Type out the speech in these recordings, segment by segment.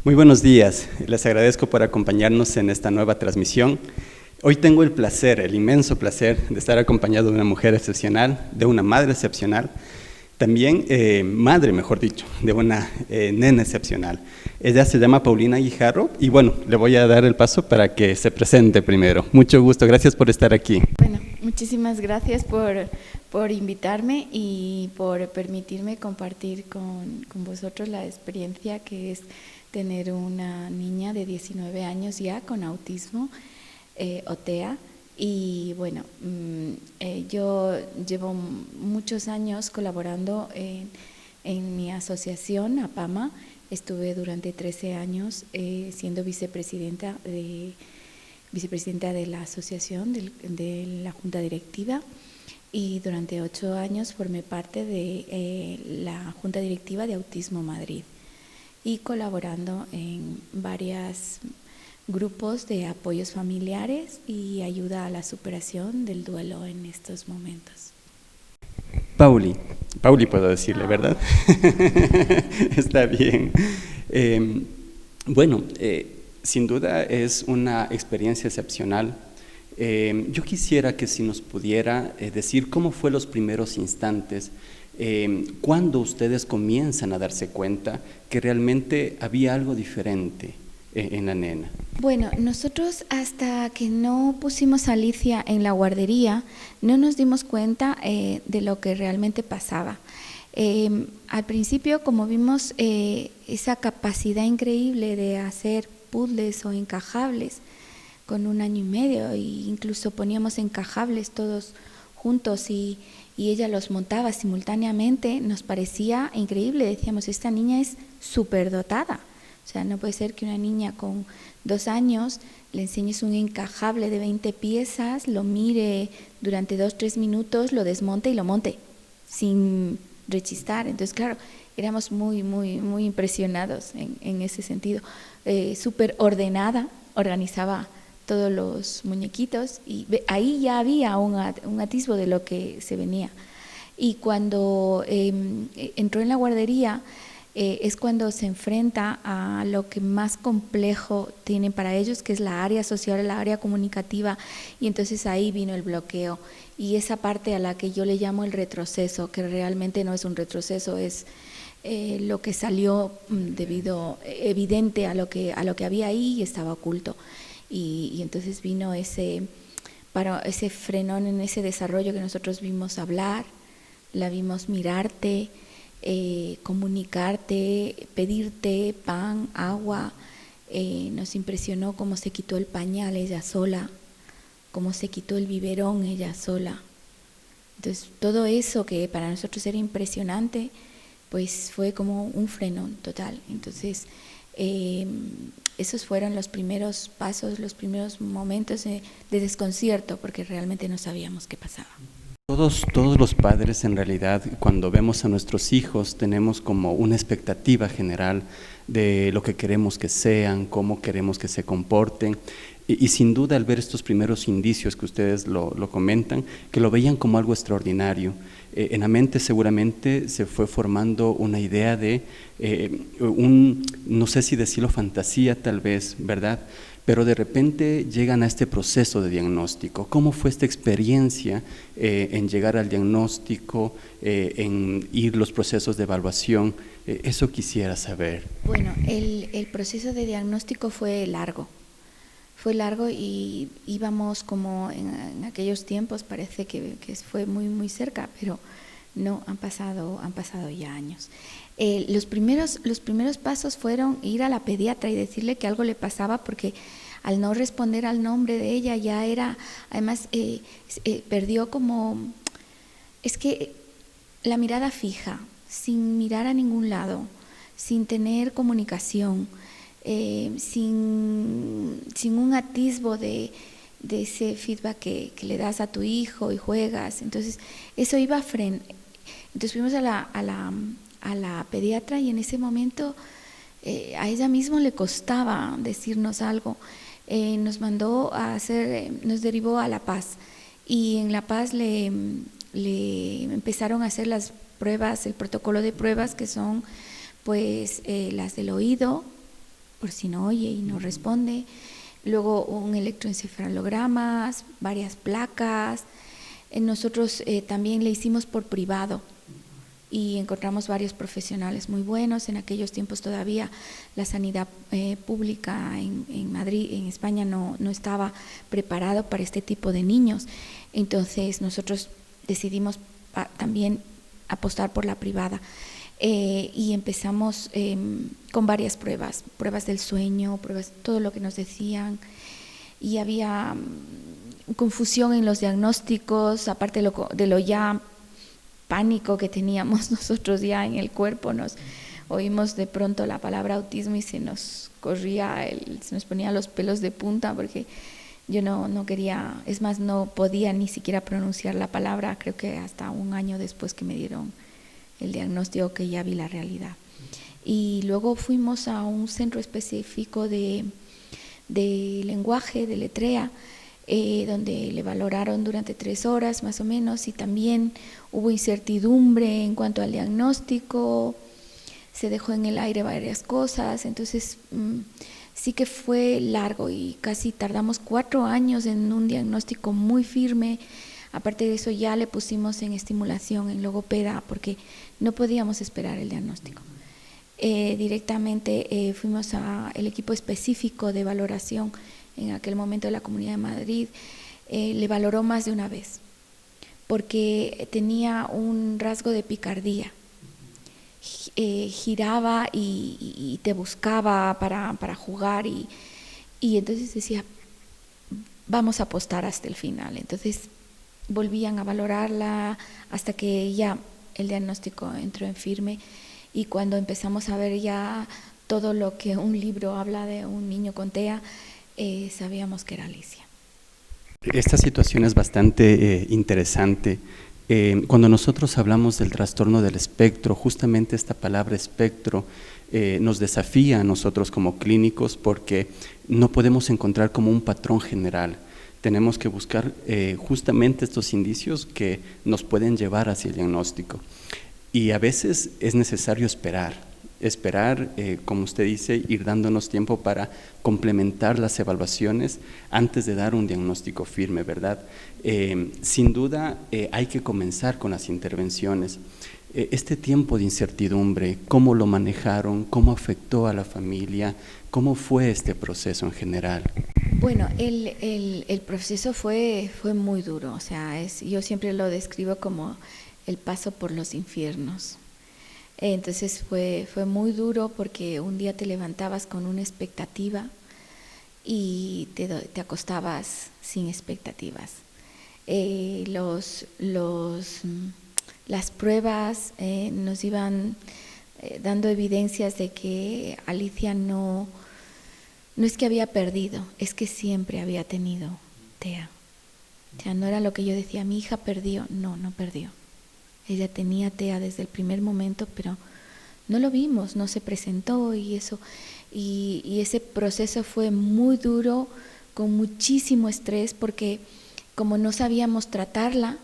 Muy buenos días, les agradezco por acompañarnos en esta nueva transmisión. Hoy tengo el placer, el inmenso placer de estar acompañado de una mujer excepcional, de una madre excepcional, también madre, mejor dicho, de una nena excepcional. Ella se llama Paulina Guijarro y bueno, le voy a dar el paso para que se presente primero. Mucho gusto, gracias por estar aquí. Bueno, muchísimas gracias por invitarme y por permitirme compartir con vosotros la experiencia que es tener una niña de 19 años ya con autismo, o TEA. Y bueno, yo llevo muchos años colaborando en mi asociación, APAMA. Estuve durante 13 años siendo vicepresidenta de la asociación, de la junta directiva, y durante 8 años formé parte de la junta directiva de Autismo Madrid y colaborando en varios grupos de apoyos familiares y ayuda a la superación del duelo en estos momentos. Pauli puedo decirle, ¿verdad? Está bien. Bueno, sin duda es una experiencia excepcional. Yo quisiera que si nos pudiera decir cómo fue los primeros instantes, cuando ustedes comienzan a darse cuenta que realmente había algo diferente en la nena. Bueno, nosotros hasta que no pusimos a Alicia en la guardería no nos dimos cuenta de lo que realmente pasaba. Al principio, como vimos esa capacidad increíble de hacer puzzles o encajables con 1 año y medio, e incluso poníamos encajables todos juntos y ella los montaba simultáneamente, nos parecía increíble. Decíamos, esta niña es superdotada. O sea, no puede ser que una niña con 2 años le enseñes un encajable de 20 piezas, lo mire durante 2-3 minutos, lo desmonte y lo monte sin rechistar. Entonces, claro, éramos muy impresionados en ese sentido. Súper ordenada, organizaba todos los muñequitos y ahí ya había un atisbo de lo que se venía. Y cuando entró en la guardería, es cuando se enfrenta a lo que más complejo tiene para ellos, que es la área social, la área comunicativa, y entonces ahí vino el bloqueo y esa parte a la que yo le llamo el retroceso, que realmente no es un retroceso, es lo que salió evidente a lo que había ahí y estaba oculto, y entonces vino ese frenón en ese desarrollo que nosotros vimos hablar, la vimos mirarte, comunicarte, pedirte pan, agua. Nos impresionó cómo se quitó el pañal ella sola, cómo se quitó el biberón ella sola. Entonces todo eso que para nosotros era impresionante, pues fue como un frenón total. Entonces esos fueron los primeros pasos, los primeros momentos de desconcierto, porque realmente no sabíamos qué pasaba. Todos los padres en realidad cuando vemos a nuestros hijos tenemos como una expectativa general de lo que queremos que sean, cómo queremos que se comporten y sin duda al ver estos primeros indicios que ustedes lo comentan, que lo veían como algo extraordinario, en la mente seguramente se fue formando una idea de no sé si decirlo fantasía tal vez, ¿verdad? Pero de repente llegan a este proceso de diagnóstico. ¿Cómo fue esta experiencia en llegar al diagnóstico, en ir los procesos de evaluación? Eso quisiera saber. Bueno, el proceso de diagnóstico fue largo y íbamos como en aquellos tiempos, parece que fue muy cerca, pero no, han pasado ya años. Los primeros pasos fueron ir a la pediatra y decirle que algo le pasaba, porque al no responder al nombre de ella ya era, además perdió como, es que la mirada fija, sin mirar a ningún lado, sin tener comunicación, sin un atisbo de ese feedback que le das a tu hijo y juegas. Entonces eso iba a frenar. Entonces fuimos a la pediatra y en ese momento a ella misma le costaba decirnos algo. Nos mandó a nos derivó a La Paz, y en La Paz le empezaron a hacer las pruebas, el protocolo de pruebas, que son pues las del oído, por si no oye y no responde. Luego un electroencefalograma, varias placas. Nosotros también le hicimos por privado y encontramos varios profesionales muy buenos. En aquellos tiempos todavía la sanidad pública en Madrid, en España, no estaba preparado para este tipo de niños. Entonces nosotros decidimos también apostar por la privada. Y empezamos con varias pruebas del sueño, pruebas, todo lo que nos decían, y había confusión en los diagnósticos, aparte de lo ya pánico que teníamos nosotros ya en el cuerpo. Nos oímos de pronto la palabra autismo y se nos ponían los pelos de punta, porque yo no quería, es más, no podía ni siquiera pronunciar la palabra, creo que hasta un año después que me dieron el diagnóstico que ya vi la realidad. Y luego fuimos a un centro específico de lenguaje, de letrea, donde le valoraron durante 3 horas más o menos, y también hubo incertidumbre en cuanto al diagnóstico, se dejó en el aire varias cosas. Entonces sí que fue largo y casi tardamos 4 años en un diagnóstico muy firme. Aparte de eso, ya le pusimos en estimulación, en logopeda, porque no podíamos esperar el diagnóstico. Directamente fuimos al equipo específico de valoración en aquel momento de la Comunidad de Madrid. Le valoró más de una vez, porque tenía un rasgo de picardía. Giraba y te buscaba para jugar, y entonces decía, vamos a apostar hasta el final. Entonces volvían a valorarla hasta que ya el diagnóstico entró en firme, y cuando empezamos a ver ya todo lo que un libro habla de un niño con TEA, sabíamos que era Alicia. Esta situación es bastante interesante. Cuando nosotros hablamos del trastorno del espectro, justamente esta palabra espectro nos desafía a nosotros como clínicos, porque no podemos encontrar como un patrón general. Tenemos que buscar justamente estos indicios que nos pueden llevar hacia el diagnóstico. Y a veces es necesario esperar, como usted dice, ir dándonos tiempo para complementar las evaluaciones antes de dar un diagnóstico firme, ¿verdad? Sin duda hay que comenzar con las intervenciones. Este tiempo de incertidumbre, ¿cómo lo manejaron? ¿Cómo afectó a la familia? ¿Cómo fue este proceso en general? Bueno, el proceso fue muy duro. O sea, yo siempre lo describo como el paso por los infiernos. Entonces fue muy duro, porque un día te levantabas con una expectativa y te acostabas sin expectativas. Las pruebas nos iban dando evidencias de que Alicia no es que había perdido, es que siempre había tenido TEA. O sea, no era lo que yo decía, mi hija perdió, no perdió. Ella tenía TEA desde el primer momento, pero no lo vimos, no se presentó, y eso. Y ese proceso fue muy duro, con muchísimo estrés, porque como no sabíamos tratarla,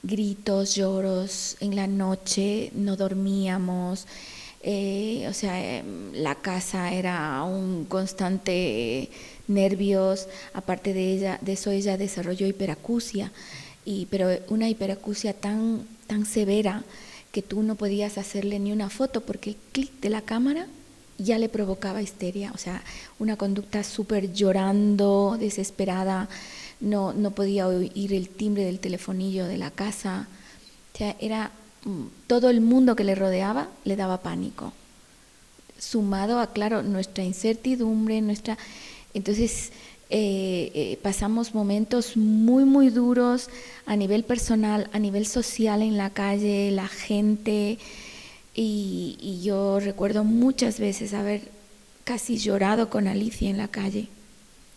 gritos, lloros en la noche, no dormíamos. O sea, la casa era un constante nervios. Aparte de eso ella desarrolló hiperacusia, pero una hiperacusia tan severa que tú no podías hacerle ni una foto, porque el clic de la cámara ya le provocaba histeria. O sea, una conducta súper llorando, desesperada, no podía oír el timbre del telefonillo de la casa. O sea, era todo el mundo que le rodeaba le daba pánico, sumado a, claro, nuestra incertidumbre, entonces pasamos momentos muy, muy duros a nivel personal, a nivel social, en la calle, la gente, y yo recuerdo muchas veces haber casi llorado con Alicia en la calle.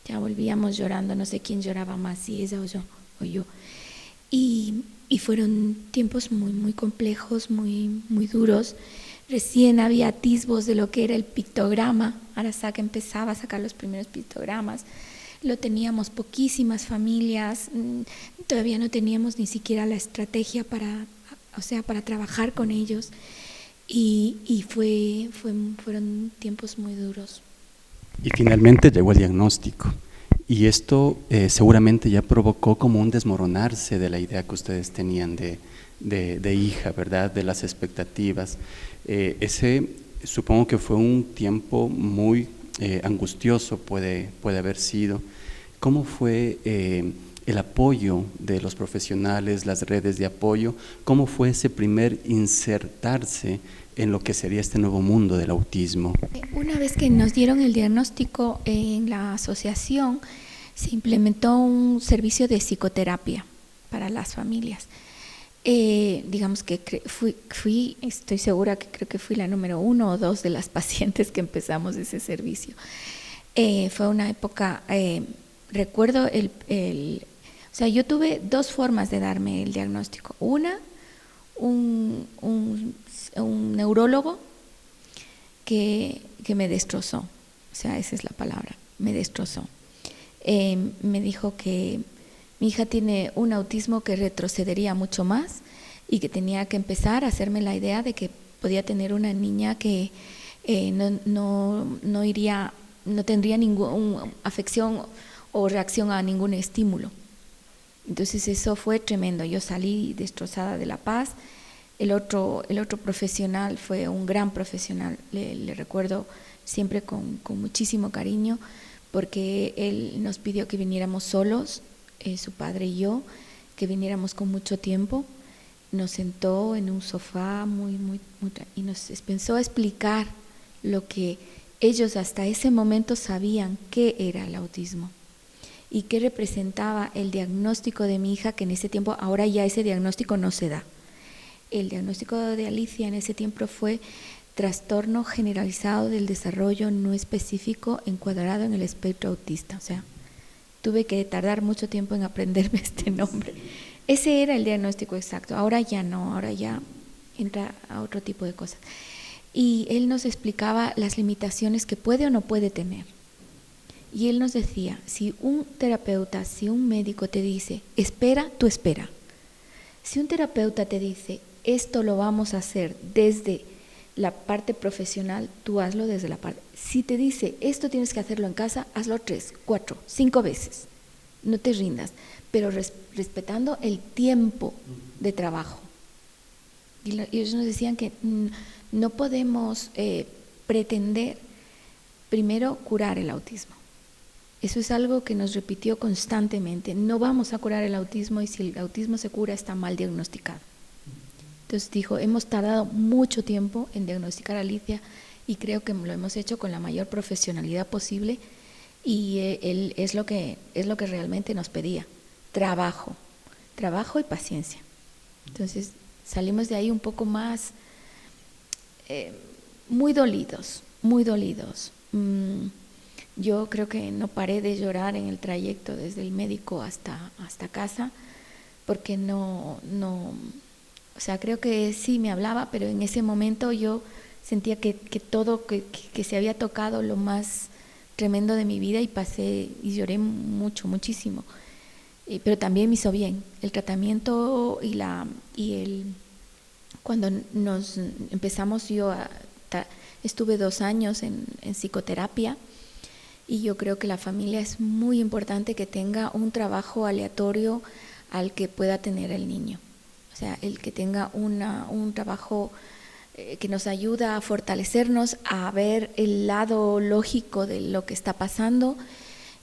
Ya volvíamos llorando, no sé quién lloraba más, si ella o yo. Y fueron tiempos muy, muy complejos, muy, muy duros. Recién había atisbos de lo que era el pictograma. Arasaka empezaba a sacar los primeros pictogramas. Lo teníamos poquísimas familias. Todavía no teníamos ni siquiera la estrategia para trabajar con ellos. Y fueron tiempos muy duros. Y finalmente llegó el diagnóstico. Y esto seguramente ya provocó como un desmoronarse de la idea que ustedes tenían de hija, ¿verdad? De las expectativas. Ese supongo que fue un tiempo muy angustioso, puede haber sido. ¿Cómo fue el apoyo de los profesionales, las redes de apoyo? ¿Cómo fue ese primer insertarse en lo que sería este nuevo mundo del autismo? Una vez que nos dieron el diagnóstico en la asociación, se implementó un servicio de psicoterapia para las familias. Digamos que estoy segura que creo que fui la número 1 o 2 de las pacientes que empezamos ese servicio. Fue una época, recuerdo o sea, yo tuve 2 formas de darme el diagnóstico. Una, un neurólogo que me destrozó, o sea, esa es la palabra, me destrozó. Me dijo que mi hija tiene un autismo que retrocedería mucho más y que tenía que empezar a hacerme la idea de que podía tener una niña que no tendría ninguna afección o reacción a ningún estímulo. Entonces eso fue tremendo. Yo salí destrozada de La Paz. El otro profesional fue un gran profesional, le recuerdo siempre con muchísimo cariño, porque él nos pidió que viniéramos solos, su padre y yo, que viniéramos con mucho tiempo. Nos sentó en un sofá y nos empezó a explicar lo que ellos hasta ese momento sabían qué era el autismo y qué representaba el diagnóstico de mi hija, que en ese tiempo, ahora ya ese diagnóstico no se da. El diagnóstico de Alicia en ese tiempo fue trastorno generalizado del desarrollo no específico encuadrado en el espectro autista. O sea, tuve que tardar mucho tiempo en aprenderme este nombre. Ese era el diagnóstico exacto. Ahora ya no, ahora ya entra a otro tipo de cosas. Y él nos explicaba las limitaciones que puede o no puede tener. Y él nos decía, si un terapeuta, si un médico te dice, espera, tú espera. Si un terapeuta te dice, esto lo vamos a hacer desde la parte profesional, tú hazlo desde la parte. Si te dice, esto tienes que hacerlo en casa, hazlo 3, 4, 5 veces. No te rindas, pero respetando el tiempo de trabajo. Y ellos nos decían que no podemos pretender primero curar el autismo. Eso es algo que nos repitió constantemente. No vamos a curar el autismo y si el autismo se cura está mal diagnosticado. Entonces dijo, hemos tardado mucho tiempo en diagnosticar a Alicia y creo que lo hemos hecho con la mayor profesionalidad posible y él es lo que realmente nos pedía, trabajo y paciencia. Entonces salimos de ahí un poco más muy dolidos. Yo creo que no paré de llorar en el trayecto desde el médico hasta casa, porque no, o sea, creo que sí me hablaba, pero en ese momento yo sentía que todo, que se había tocado lo más tremendo de mi vida y pasé y lloré muchísimo. Pero también me hizo bien el tratamiento cuando nos empezamos, estuve 2 años en psicoterapia. Y yo creo que la familia es muy importante que tenga un trabajo aleatorio al que pueda tener el niño. O sea, el que tenga un trabajo que nos ayuda a fortalecernos, a ver el lado lógico de lo que está pasando.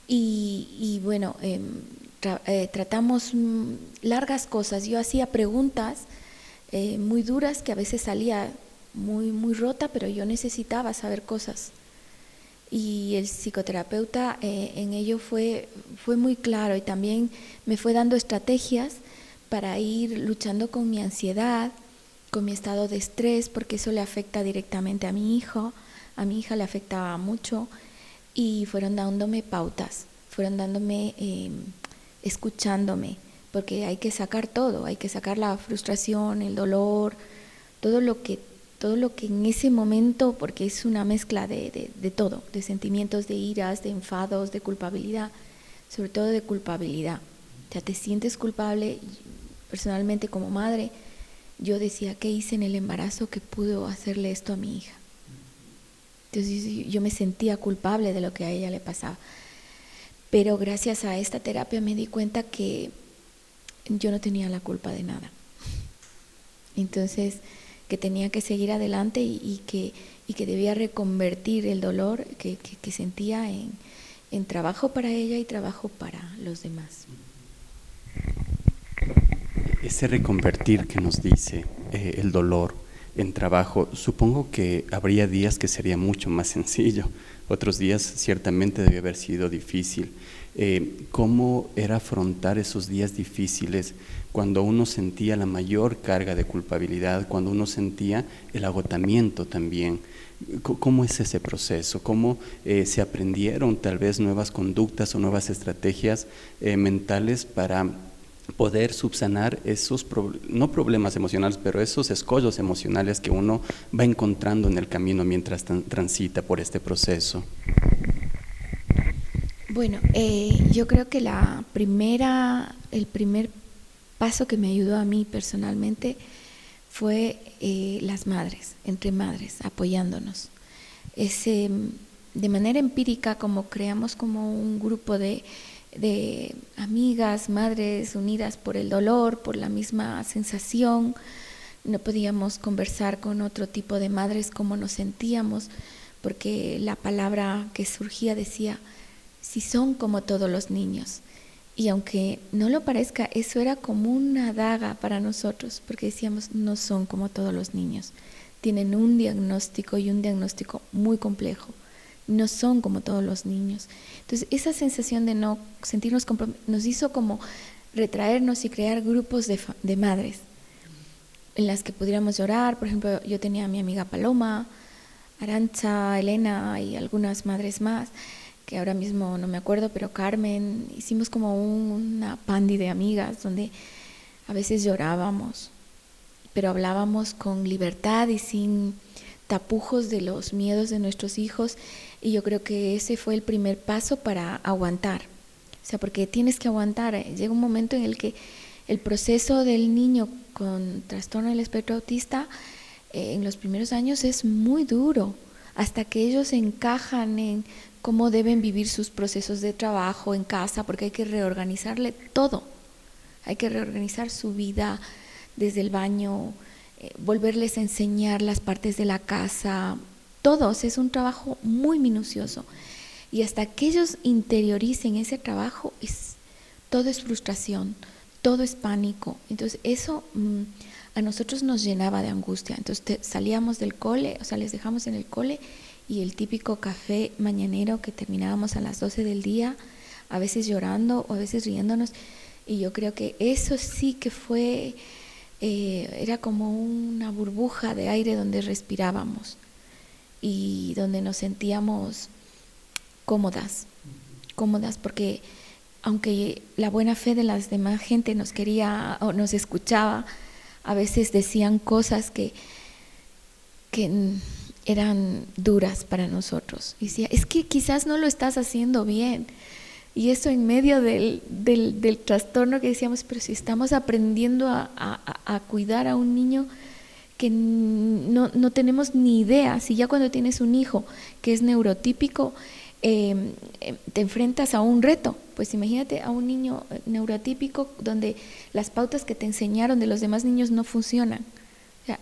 Y bueno, tratamos largas cosas. Yo hacía preguntas muy duras que a veces salía muy rota, pero yo necesitaba saber cosas. Y el psicoterapeuta en ello fue muy claro y también me fue dando estrategias para ir luchando con mi ansiedad, con mi estado de estrés, porque eso le afecta directamente a mi hijo, a mi hija le afectaba mucho, y fueron dándome pautas, escuchándome, porque hay que sacar todo, hay que sacar la frustración, el dolor, todo lo que en ese momento, porque es una mezcla de todo, de sentimientos, de iras, de enfados, de culpabilidad, sobre todo de culpabilidad. O sea, te sientes culpable. Personalmente, como madre, yo decía, ¿qué hice en el embarazo que pudo hacerle esto a mi hija? Entonces yo me sentía culpable de lo que a ella le pasaba. Pero gracias a esta terapia me di cuenta que yo no tenía la culpa de nada. Entonces, que tenía que seguir adelante y que debía reconvertir el dolor que sentía en trabajo para ella y trabajo para los demás. Ese reconvertir que nos dice el dolor en trabajo, supongo que habría días que sería mucho más sencillo, otros días ciertamente debe haber sido difícil. ¿Cómo era afrontar esos días difíciles cuando uno sentía la mayor carga de culpabilidad, cuando uno sentía el agotamiento también? ¿Cómo es ese proceso? ¿Cómo se aprendieron tal vez nuevas conductas o nuevas estrategias mentales para poder subsanar esos, no problemas emocionales, pero esos escollos emocionales que uno va encontrando en el camino mientras transita por este proceso? Bueno, yo creo que el primer paso que me ayudó a mí personalmente fue las madres, entre madres, apoyándonos. De manera empírica, como creamos como un grupo de amigas, madres unidas por el dolor, por la misma sensación. No podíamos conversar con otro tipo de madres cómo nos sentíamos, porque la palabra que surgía decía, si son como todos los niños. Y aunque no lo parezca, eso era como una daga para nosotros, porque decíamos, no son como todos los niños. Tienen un diagnóstico y un diagnóstico muy complejo. No son como todos los niños. Entonces, esa sensación de no sentirnos nos hizo como retraernos y crear grupos de madres en las que pudiéramos llorar. Por ejemplo, yo tenía a mi amiga Paloma, Arantxa, Elena y algunas madres más, que ahora mismo no me acuerdo, pero Carmen. Hicimos como una pandi de amigas donde a veces llorábamos, pero hablábamos con libertad y sin tapujos de los miedos de nuestros hijos. Y yo creo que ese fue el primer paso para aguantar. O sea, porque tienes que aguantar. Llega un momento en el que el proceso del niño con trastorno del espectro autista en los primeros años es muy duro, hasta que ellos encajan en cómo deben vivir sus procesos de trabajo en casa, porque hay que reorganizarle todo. Hay que reorganizar su vida desde el baño, volverles a enseñar las partes de la casa. Todos, es un trabajo muy minucioso y hasta que ellos interioricen ese trabajo todo es frustración, todo es pánico. Entonces eso a nosotros nos llenaba de angustia. Entonces salíamos del cole, o sea, les dejamos en el cole y el típico café mañanero que terminábamos a las 12 del día, a veces llorando o a veces riéndonos. Y yo creo que eso sí que fue, era como una burbuja de aire donde respirábamos y donde nos sentíamos cómodas, porque aunque la buena fe de las demás gente nos quería o nos escuchaba, a veces decían cosas que eran duras para nosotros. Y decía, es que quizás no lo estás haciendo bien. Y eso en medio del trastorno que decíamos, pero si estamos aprendiendo a cuidar a un niño que no tenemos ni idea, si ya cuando tienes un hijo que es neurotípico, te enfrentas a un reto. Pues imagínate a un niño neurotípico donde las pautas que te enseñaron de los demás niños no funcionan. O sea,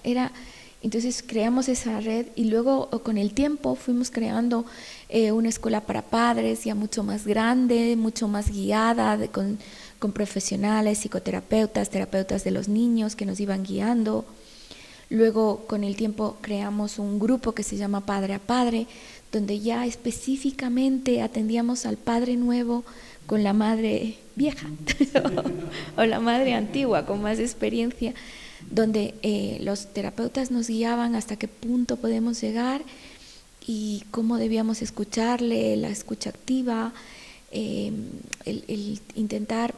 entonces creamos esa red y luego con el tiempo fuimos creando una escuela para padres ya mucho más grande, mucho más guiada, con profesionales, psicoterapeutas, terapeutas de los niños que nos iban guiando. Luego con el tiempo creamos un grupo que se llama Padre a Padre, donde ya específicamente atendíamos al padre nuevo con la madre vieja o la madre antigua con más experiencia, donde los terapeutas nos guiaban hasta qué punto podemos llegar y cómo debíamos escucharle, la escucha activa, el intentar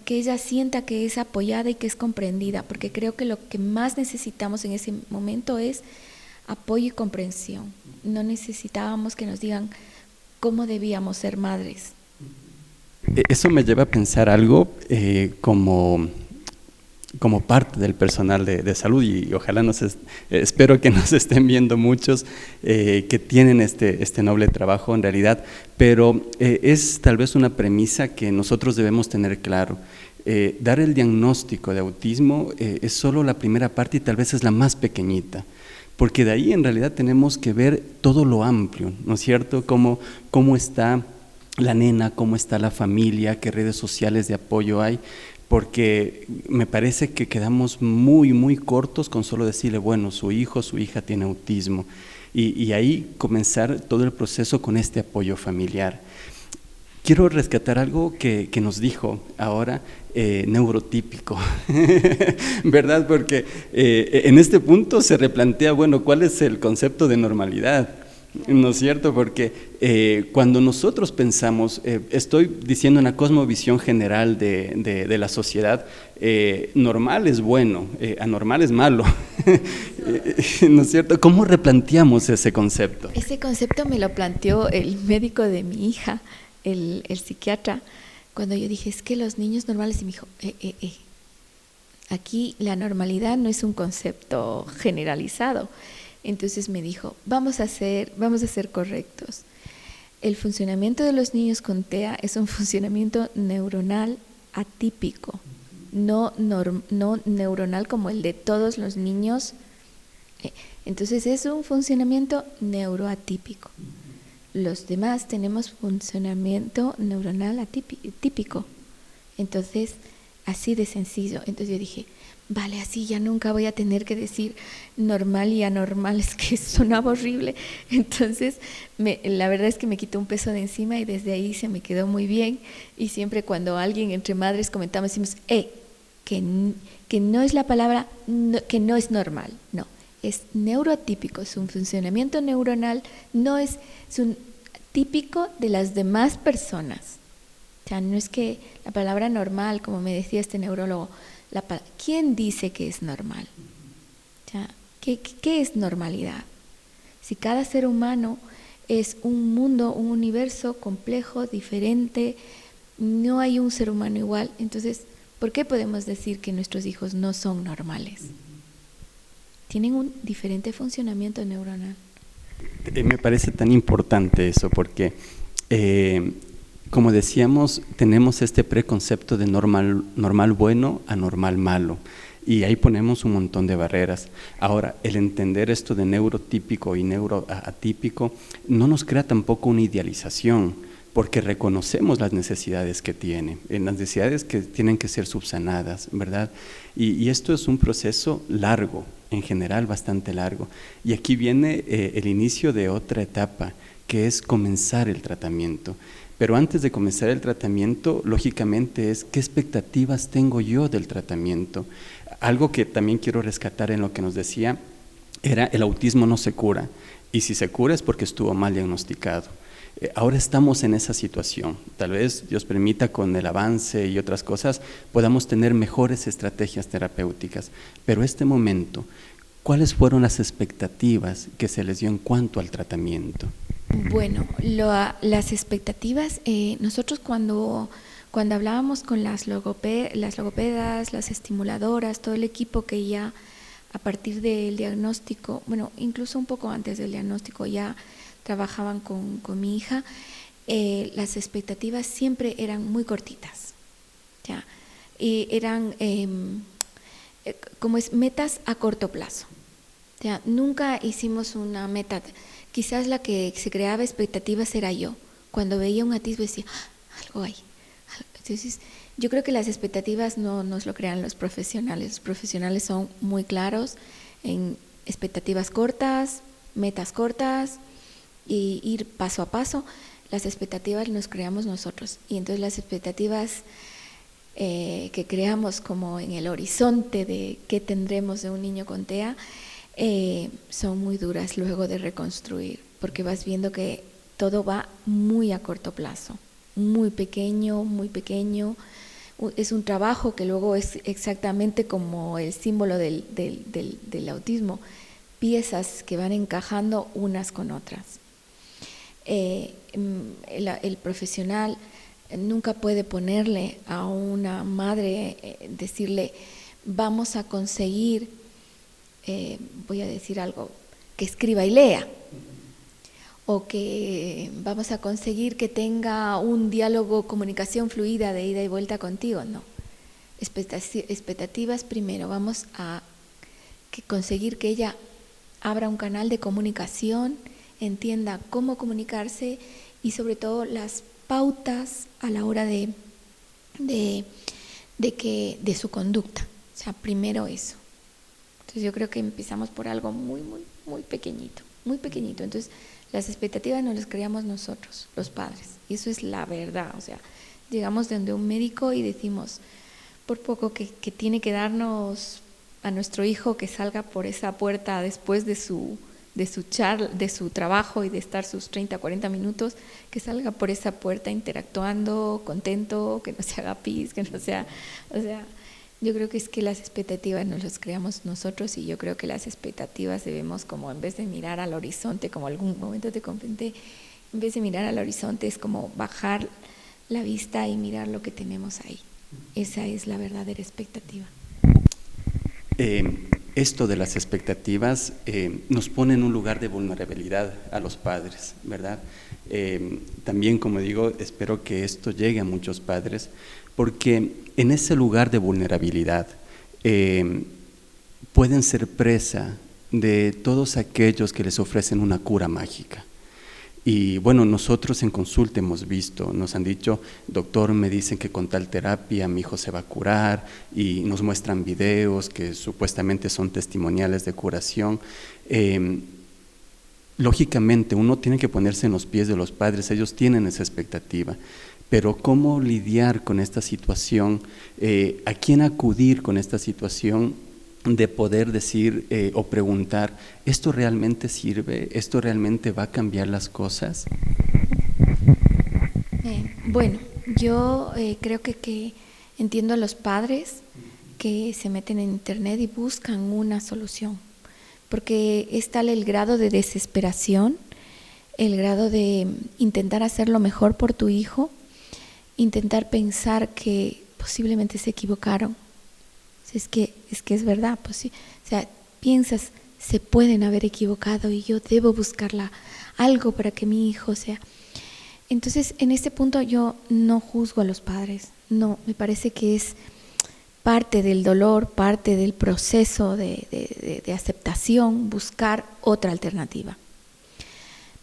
que ella sienta que es apoyada y que es comprendida, porque creo que lo que más necesitamos en ese momento es apoyo y comprensión. No necesitábamos que nos digan cómo debíamos ser madres. Eso me lleva a pensar algo como como parte del personal de salud, y ojalá espero que nos estén viendo muchos que tienen este noble trabajo en realidad, pero es tal vez una premisa que nosotros debemos tener claro. Dar el diagnóstico de autismo es solo la primera parte y tal vez es la más pequeñita, porque de ahí en realidad tenemos que ver todo lo amplio, ¿no es cierto? Cómo está la nena, cómo está la familia, qué redes sociales de apoyo hay, porque me parece que quedamos muy cortos con solo decirle, bueno, su hijo, su hija tiene autismo, y ahí comenzar todo el proceso con este apoyo familiar. Quiero rescatar algo que nos dijo ahora, neurotípico, ¿verdad? Porque en este punto se replantea, bueno, ¿cuál es el concepto de normalidad? ¿No es cierto? Porque cuando nosotros pensamos, estoy diciendo una cosmovisión general de la sociedad, normal es bueno, anormal es malo, ¿no es cierto? ¿Cómo replanteamos ese concepto? Ese concepto me lo planteó el médico de mi hija, el psiquiatra, cuando yo dije, es que los niños normales, y me dijo, aquí la normalidad no es un concepto generalizado. Entonces me dijo, vamos a ser correctos. El funcionamiento de los niños con TEA es un funcionamiento neuronal atípico, no neuronal como el de todos los niños. Entonces es un funcionamiento neuroatípico. Los demás tenemos funcionamiento neuronal atípico. Entonces, así de sencillo. Entonces yo dije, vale, así ya nunca voy a tener que decir normal y anormal, es que sonaba horrible. Entonces, la verdad es que me quitó un peso de encima y desde ahí se me quedó muy bien. Y siempre cuando alguien entre madres comentamos, decimos, que no es la palabra, que no es normal, no. Es neuroatípico, es un funcionamiento neuronal, es un típico de las demás personas. O sea, no es que la palabra normal, como me decía este neurólogo, ¿quién dice que es normal? O sea, ¿qué es normalidad? Si cada ser humano es un mundo, un universo complejo, diferente, no hay un ser humano igual, entonces, ¿por qué podemos decir que nuestros hijos no son normales? Tienen un diferente funcionamiento neuronal. Me parece tan importante eso porque, como decíamos, tenemos este preconcepto de normal bueno a normal malo, y ahí ponemos un montón de barreras. Ahora, el entender esto de neurotípico y neuroatípico no nos crea tampoco una idealización, porque reconocemos las necesidades que tiene, las necesidades que tienen que ser subsanadas, ¿verdad? Y esto es un proceso largo, en general bastante largo. Y aquí viene el inicio de otra etapa, que es comenzar el tratamiento. Pero antes de comenzar el tratamiento, lógicamente es qué expectativas tengo yo del tratamiento. Algo que también quiero rescatar en lo que nos decía era el autismo no se cura, y si se cura es porque estuvo mal diagnosticado. Ahora estamos en esa situación, tal vez Dios permita con el avance y otras cosas podamos tener mejores estrategias terapéuticas, pero este momento, ¿cuáles fueron las expectativas que se les dio en cuanto al tratamiento? Bueno, las expectativas, nosotros cuando hablábamos con las logopedas, las estimuladoras, todo el equipo que ya a partir del diagnóstico, bueno, incluso un poco antes del diagnóstico ya trabajaban con mi hija, las expectativas siempre eran muy cortitas, ¿ya? Y eran como metas a corto plazo, ¿ya? Nunca hicimos una meta, quizás la que se creaba expectativas era yo, cuando veía un atisbo decía, algo hay. Entonces, yo creo que las expectativas no nos lo crean los profesionales son muy claros en expectativas cortas, metas cortas, y ir paso a paso. Las expectativas nos creamos nosotros, y entonces las expectativas que creamos como en el horizonte de qué tendremos de un niño con TEA son muy duras luego de reconstruir, porque vas viendo que todo va muy a corto plazo, muy pequeño, es un trabajo que luego es exactamente como el símbolo del autismo, piezas que van encajando unas con otras. El profesional nunca puede ponerle a una madre, decirle, vamos a conseguir, voy a decir algo, que escriba y lea, o que vamos a conseguir que tenga un diálogo, comunicación fluida de ida y vuelta contigo. No, expectativas primero, vamos a conseguir que ella abra un canal de comunicación, entienda cómo comunicarse y sobre todo las pautas a la hora de su conducta. O sea, primero eso. Entonces yo creo que empezamos por algo muy, muy, muy pequeñito, muy pequeñito. Entonces las expectativas nos las creamos nosotros, los padres, y eso es la verdad. O sea, llegamos donde un médico y decimos, por poco que tiene que darnos a nuestro hijo que salga por esa puerta después de su trabajo y de estar sus 30, 40 minutos, que salga por esa puerta interactuando, contento, que no se haga pis, que no sea, o sea, yo creo que es que las expectativas nos las creamos nosotros, y yo creo que las expectativas debemos, como en vez de mirar al horizonte, como algún momento te comenté, en vez de mirar al horizonte es como bajar la vista y mirar lo que tenemos ahí. Esa es la verdadera expectativa. Esto de las expectativas nos pone en un lugar de vulnerabilidad a los padres, ¿verdad? También, como digo, espero que esto llegue a muchos padres, porque en ese lugar de vulnerabilidad pueden ser presa de todos aquellos que les ofrecen una cura mágica. Y bueno, nosotros en consulta hemos visto, nos han dicho, doctor, me dicen que con tal terapia mi hijo se va a curar, y nos muestran videos que supuestamente son testimoniales de curación. Lógicamente uno tiene que ponerse en los pies de los padres, ellos tienen esa expectativa, pero ¿cómo lidiar con esta situación? ¿A quién acudir con esta situación de poder decir o preguntar, ¿esto realmente sirve? ¿Esto realmente va a cambiar las cosas? Bueno, yo creo que entiendo a los padres que se meten en internet y buscan una solución, porque es tal el grado de desesperación, el grado de intentar hacer lo mejor por tu hijo, intentar pensar que posiblemente se equivocaron. Es que es verdad, pues sí. O sea, piensas, se pueden haber equivocado y yo debo buscarla algo para que mi hijo sea. Entonces, en este punto yo no juzgo a los padres, no, me parece que es parte del dolor, parte del proceso de aceptación, buscar otra alternativa.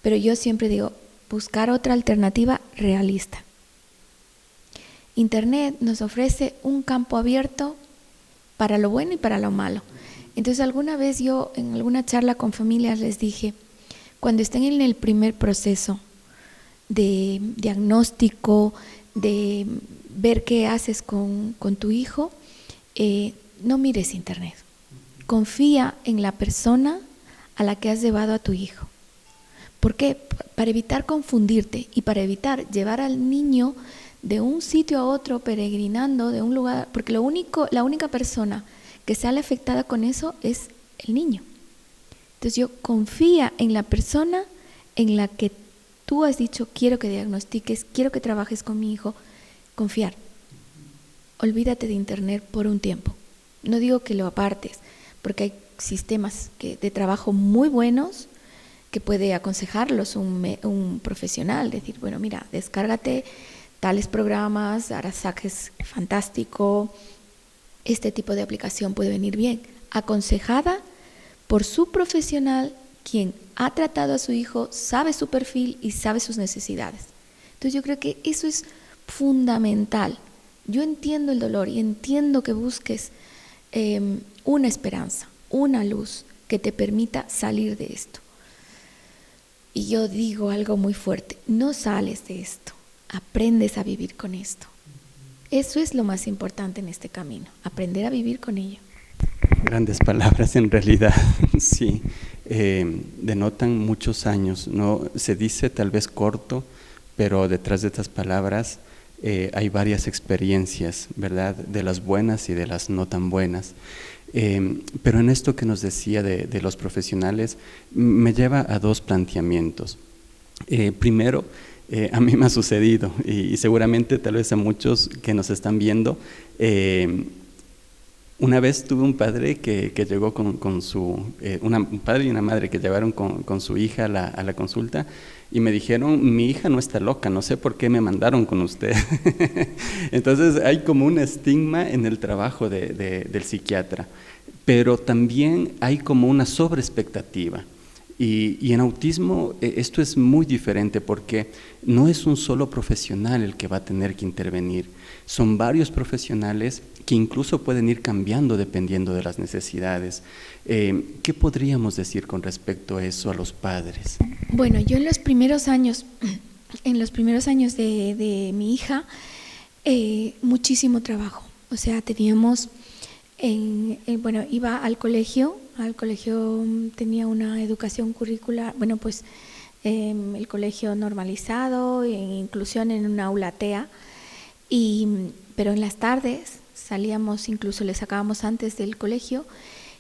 Pero yo siempre digo, buscar otra alternativa realista. Internet nos ofrece un campo abierto para lo bueno y para lo malo. Entonces alguna vez yo en alguna charla con familias les dije, cuando estén en el primer proceso de diagnóstico, de ver qué haces con tu hijo, no mires internet. Confía en la persona a la que has llevado a tu hijo. ¿Por qué? Para evitar confundirte y para evitar llevar al niño de un sitio a otro, peregrinando de un lugar, porque la única persona que sale afectada con eso es el niño. Entonces yo confía en la persona en la que tú has dicho, quiero que diagnostiques, quiero que trabajes con mi hijo, confiar. Olvídate de internet por un tiempo. No digo que lo apartes, porque hay sistemas de trabajo muy buenos que puede aconsejarlos un profesional, decir, bueno, mira, descárgate tales programas, Arasaka es fantástico, este tipo de aplicación puede venir bien, aconsejada por su profesional, quien ha tratado a su hijo, sabe su perfil y sabe sus necesidades. Entonces yo creo que eso es fundamental. Yo entiendo el dolor y entiendo que busques una esperanza, una luz que te permita salir de esto. Y yo digo algo muy fuerte, no sales de esto. Aprendes a vivir con esto. Eso es lo más importante en este camino, aprender a vivir con ello. Grandes palabras en realidad, sí, denotan muchos años, ¿no? Se dice tal vez corto, pero detrás de estas palabras hay varias experiencias, ¿verdad? De las buenas y de las no tan buenas. Pero en esto que nos decía de los profesionales, me lleva a dos planteamientos. Primero, a mí me ha sucedido y seguramente tal vez a muchos que nos están viendo, Una vez tuve un padre que llegó con su, un padre y una madre que llevaron con su hija a la consulta y me dijeron, mi hija no está loca, no sé por qué me mandaron con usted. Entonces hay como un estigma en el trabajo del psiquiatra, pero también hay como una sobreexpectativa. Y en autismo esto es muy diferente porque no es un solo profesional el que va a tener que intervenir, son varios profesionales que incluso pueden ir cambiando dependiendo de las necesidades. ¿Qué podríamos decir con respecto a eso a los padres? Bueno, yo en los primeros años de mi hija, muchísimo trabajo. O sea, teníamos, bueno, iba al colegio tenía una educación curricular, bueno, pues el colegio normalizado, en inclusión en una aula TEA, pero en las tardes salíamos, incluso le sacábamos antes del colegio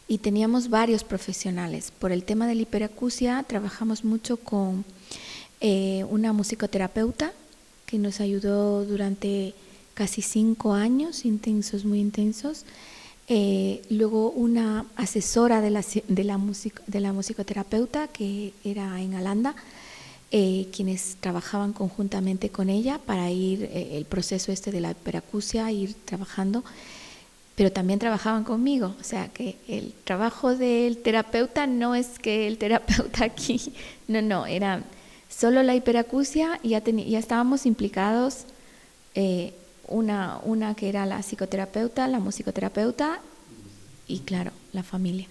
y teníamos varios profesionales. Por el tema de la hiperacusia trabajamos mucho con una musicoterapeuta que nos ayudó durante casi 5 años, intensos, muy intensos. Luego una asesora de la musicoterapeuta que era en Holanda, quienes trabajaban conjuntamente con ella para ir el proceso de la hiperacusia, ir trabajando, pero también trabajaban conmigo, o sea que el trabajo del terapeuta no es que el terapeuta aquí, no, era solo la hiperacusia y ya estábamos implicados. Una que era la psicoterapeuta, la musicoterapeuta y claro, la familia.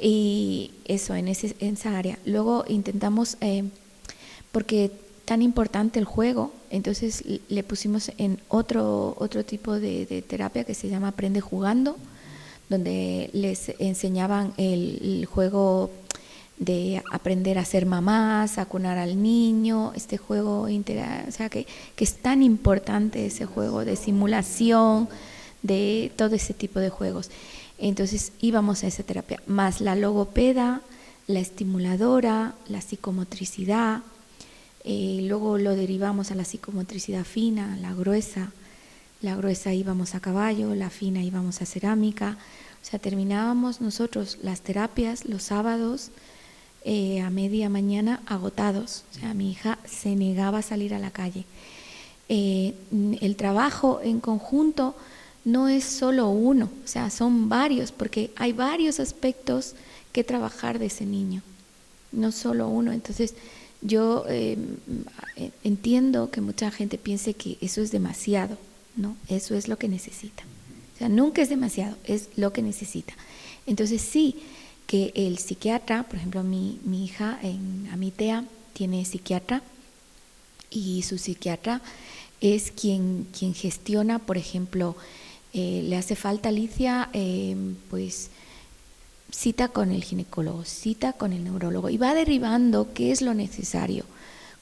Y eso, en esa área. Luego intentamos, porque tan importante el juego, entonces le pusimos en otro tipo de terapia que se llama Aprende Jugando, donde les enseñaban el juego de aprender a ser mamás, a cunar al niño, este juego o sea que es tan importante ese juego de simulación, de todo ese tipo de juegos. Entonces íbamos a esa terapia, más la logopeda, la estimuladora, la psicomotricidad, luego lo derivamos a la psicomotricidad fina, la gruesa íbamos a caballo, la fina íbamos a cerámica, o sea, terminábamos nosotros las terapias los sábados, a media mañana agotados, o sea, mi hija se negaba a salir a la calle. El trabajo en conjunto no es solo uno, o sea, son varios, porque hay varios aspectos que trabajar de ese niño, no solo uno. Entonces, yo entiendo que mucha gente piense que eso es demasiado, ¿no? Eso es lo que necesita. O sea, nunca es demasiado, es lo que necesita. Entonces, sí, que el psiquiatra, por ejemplo, mi hija en Amitea tiene psiquiatra y su psiquiatra es quien gestiona, por ejemplo, le hace falta a Alicia, pues cita con el ginecólogo, cita con el neurólogo y va derivando qué es lo necesario,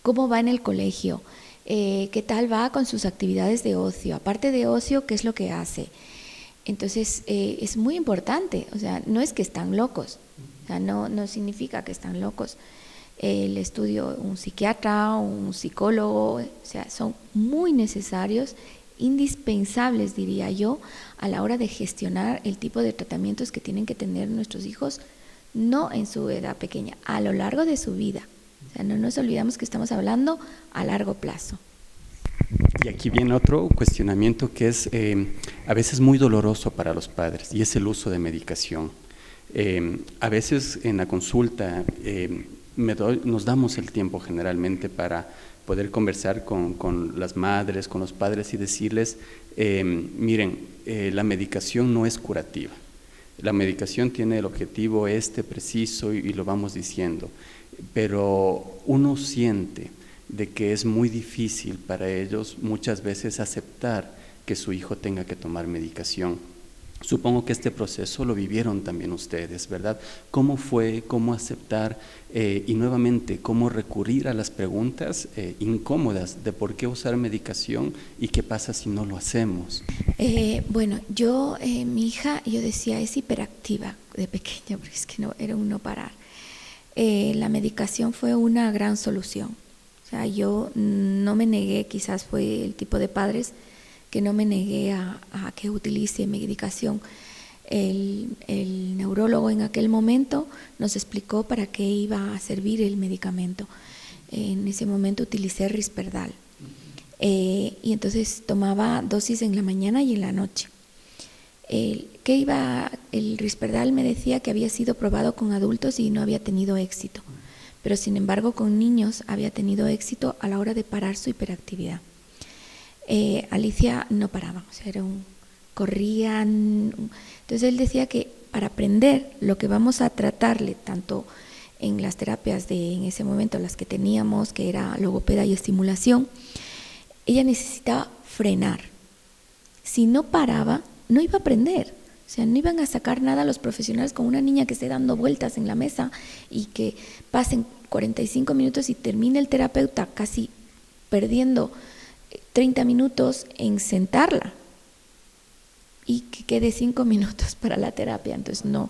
cómo va en el colegio, qué tal va con sus actividades de ocio, aparte de ocio, qué es lo que hace. Entonces, es muy importante, o sea, no es que están locos, o sea, no significa que están locos. El estudio, un psiquiatra, un psicólogo, o sea, son muy necesarios, indispensables, diría yo, a la hora de gestionar el tipo de tratamientos que tienen que tener nuestros hijos, no en su edad pequeña, a lo largo de su vida. O sea, no nos olvidamos que estamos hablando a largo plazo. Y aquí viene otro cuestionamiento que es a veces muy doloroso para los padres y es el uso de medicación. A veces en la consulta nos damos el tiempo generalmente para poder conversar con las madres, con los padres y decirles, miren, la medicación no es curativa. La medicación tiene el objetivo preciso y lo vamos diciendo, pero uno siente de que es muy difícil para ellos muchas veces aceptar que su hijo tenga que tomar medicación. Supongo que este proceso lo vivieron también ustedes, ¿verdad? ¿Cómo fue? ¿Cómo aceptar? Y nuevamente, ¿cómo recurrir a las preguntas incómodas de por qué usar medicación y qué pasa si no lo hacemos? Bueno, mi hija, yo decía, es hiperactiva de pequeña, porque es que no, era un no parar. La medicación fue una gran solución. O sea, yo no me negué, quizás fue el tipo de padres que no me negué a que utilice medicación. el neurólogo en aquel momento nos explicó para qué iba a servir el medicamento. En ese momento utilicé Risperdal. Y entonces tomaba dosis en la mañana y en la noche. El Risperdal me decía que había sido probado con adultos y no había tenido éxito, pero sin embargo con niños había tenido éxito a la hora de parar su hiperactividad. Alicia no paraba, o sea, corría. Entonces él decía que para aprender lo que vamos a tratarle, tanto en las terapias en ese momento, las que teníamos, que era logopeda y estimulación, ella necesitaba frenar. Si no paraba, no iba a aprender. O sea, no iban a sacar nada los profesionales con una niña que esté dando vueltas en la mesa y que pasen 45 minutos y termine el terapeuta casi perdiendo 30 minutos en sentarla y que quede 5 minutos para la terapia. Entonces no,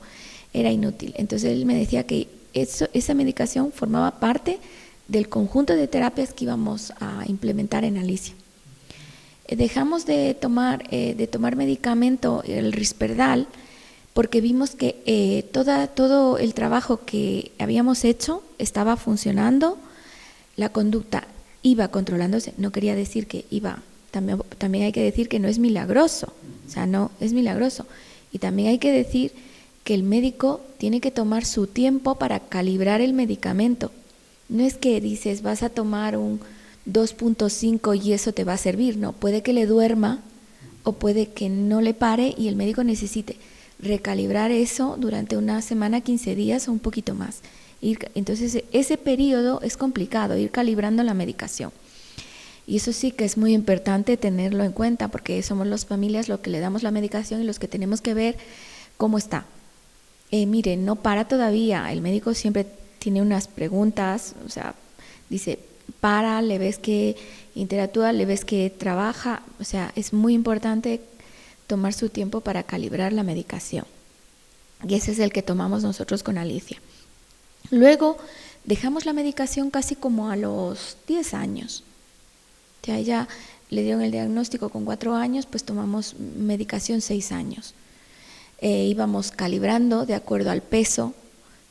era inútil. Entonces él me decía que esa medicación formaba parte del conjunto de terapias que íbamos a implementar en Alicia. Dejamos de tomar medicamento, el Risperdal, porque vimos que todo el trabajo que habíamos hecho estaba funcionando, la conducta iba controlándose. No quería decir que iba, también hay que decir que no es milagroso, o sea, no es milagroso. Y también hay que decir que el médico tiene que tomar su tiempo para calibrar el medicamento. No es que dices, vas a tomar un 2.5 y eso te va a servir. No, puede que le duerma o puede que no le pare y el médico necesite recalibrar eso durante una semana, 15 días o un poquito más. Entonces, ese periodo es complicado, ir calibrando la medicación. Y eso sí que es muy importante tenerlo en cuenta, porque somos las familias los que le damos la medicación y los que tenemos que ver cómo está. Mire, no para todavía, el médico siempre tiene unas preguntas, o sea, dice, para, le ves que interactúa, le ves que trabaja, o sea, es muy importante tomar su tiempo para calibrar la medicación. Y ese es el que tomamos nosotros con Alicia. Luego dejamos la medicación casi como a los 10 años. O sea, ella le dieron el diagnóstico con 4 años, pues tomamos medicación 6 años. Íbamos calibrando de acuerdo al peso,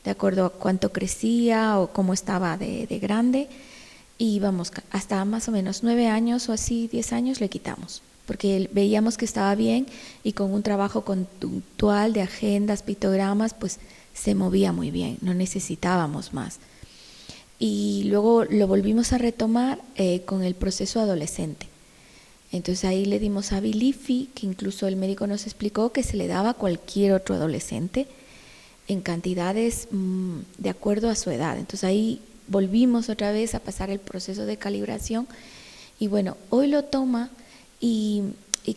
de acuerdo a cuánto crecía o cómo estaba de grande, y íbamos hasta más o menos 9 años o así, 10 años le quitamos, porque veíamos que estaba bien y con un trabajo conductual de agendas, pictogramas, pues se movía muy bien, no necesitábamos más. Y luego lo volvimos a retomar con el proceso adolescente. Entonces ahí le dimos a Abilify, que incluso el médico nos explicó que se le daba a cualquier otro adolescente en cantidades de acuerdo a su edad. Entonces ahí volvimos otra vez a pasar el proceso de calibración y bueno, hoy lo toma y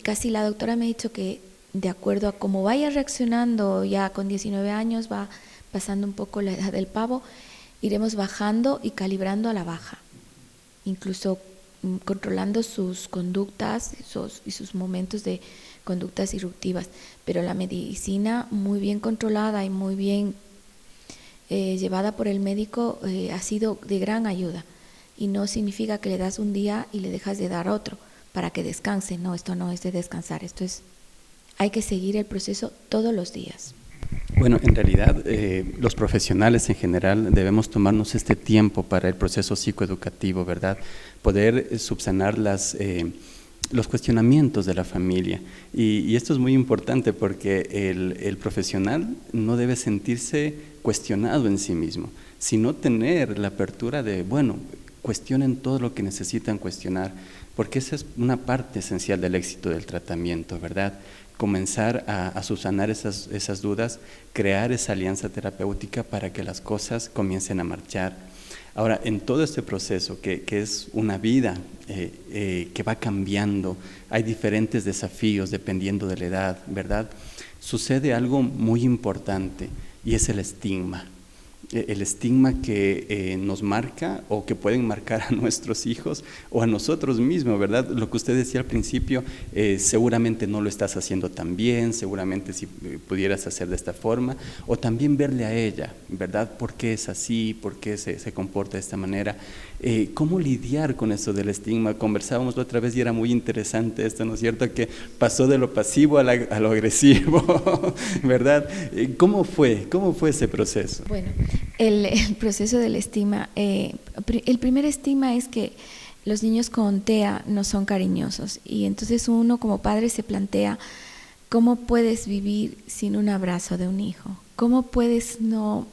casi la doctora me ha dicho que de acuerdo a cómo vaya reaccionando, ya con 19 años va pasando un poco la edad del pavo, iremos bajando y calibrando a la baja, incluso controlando sus conductas y sus momentos de conductas disruptivas, pero la medicina muy bien controlada y muy bien llevada por el médico ha sido de gran ayuda, y no significa que le das un día y le dejas de dar otro para que descanse. No, esto no es de descansar, hay que seguir el proceso todos los días. Bueno, en realidad los profesionales en general debemos tomarnos este tiempo para el proceso psicoeducativo, ¿verdad? Poder subsanar los cuestionamientos de la familia. Y esto es muy importante porque el profesional no debe sentirse cuestionado en sí mismo, sino tener la apertura de, bueno, cuestionen todo lo que necesitan cuestionar, porque esa es una parte esencial del éxito del tratamiento, ¿verdad? Comenzar a subsanar esas dudas, crear esa alianza terapéutica para que las cosas comiencen a marchar. Ahora, en todo este proceso, que es una vida que va cambiando, hay diferentes desafíos dependiendo de la edad, ¿verdad? Sucede algo muy importante y es el estigma. El estigma que nos marca o que pueden marcar a nuestros hijos o a nosotros mismos, ¿verdad? Lo que usted decía al principio, seguramente no lo estás haciendo tan bien, seguramente si pudieras hacer de esta forma, o también verle a ella, ¿verdad? ¿Por qué es así? ¿Por qué se comporta de esta manera? ¿Cómo lidiar con eso del estigma? Conversábamos la otra vez y era muy interesante esto, ¿no es cierto? Que pasó de lo pasivo a lo agresivo, ¿verdad? ¿Cómo fue ese proceso? Bueno, el proceso del estigma, el primer estigma es que los niños con TEA no son cariñosos, y entonces uno como padre se plantea: ¿cómo puedes vivir sin un abrazo de un hijo? ¿Cómo puedes no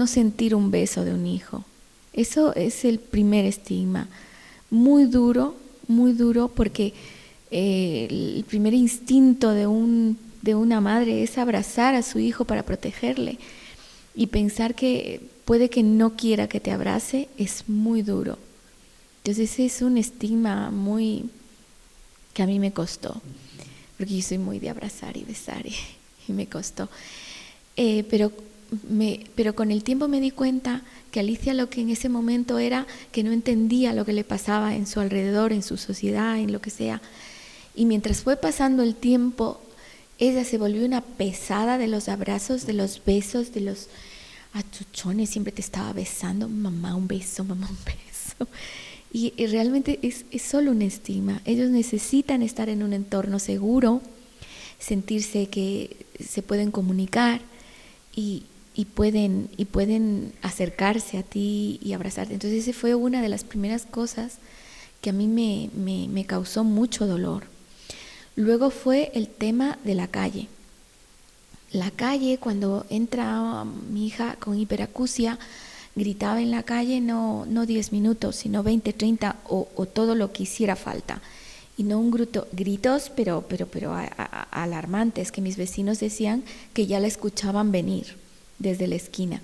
sentir un beso de un hijo? Eso es el primer estigma, muy duro, porque el primer instinto de una madre es abrazar a su hijo para protegerle, y pensar que puede que no quiera que te abrace es muy duro. Entonces es un estigma que a mí me costó, porque yo soy muy de abrazar y besar, y me costó. Pero con el tiempo me di cuenta que Alicia lo que en ese momento era que no entendía lo que le pasaba en su alrededor, en su sociedad, en lo que sea. Y mientras fue pasando el tiempo, ella se volvió una pesada de los abrazos, de los besos, de los achuchones. Siempre te estaba besando: mamá, un beso, mamá, un beso. Y realmente es solo un estigma. Ellos necesitan estar en un entorno seguro, sentirse que se pueden comunicar y pueden acercarse a ti y abrazarte. Entonces esa fue una de las primeras cosas que a mí me causó mucho dolor. Luego fue el tema de la calle. La calle, cuando entra mi hija con hiperacusia, gritaba en la calle no 10 minutos, sino 20, 30 o todo lo que hiciera falta. Y no gritos, pero alarmantes, que mis vecinos decían que ya la escuchaban venir desde la esquina.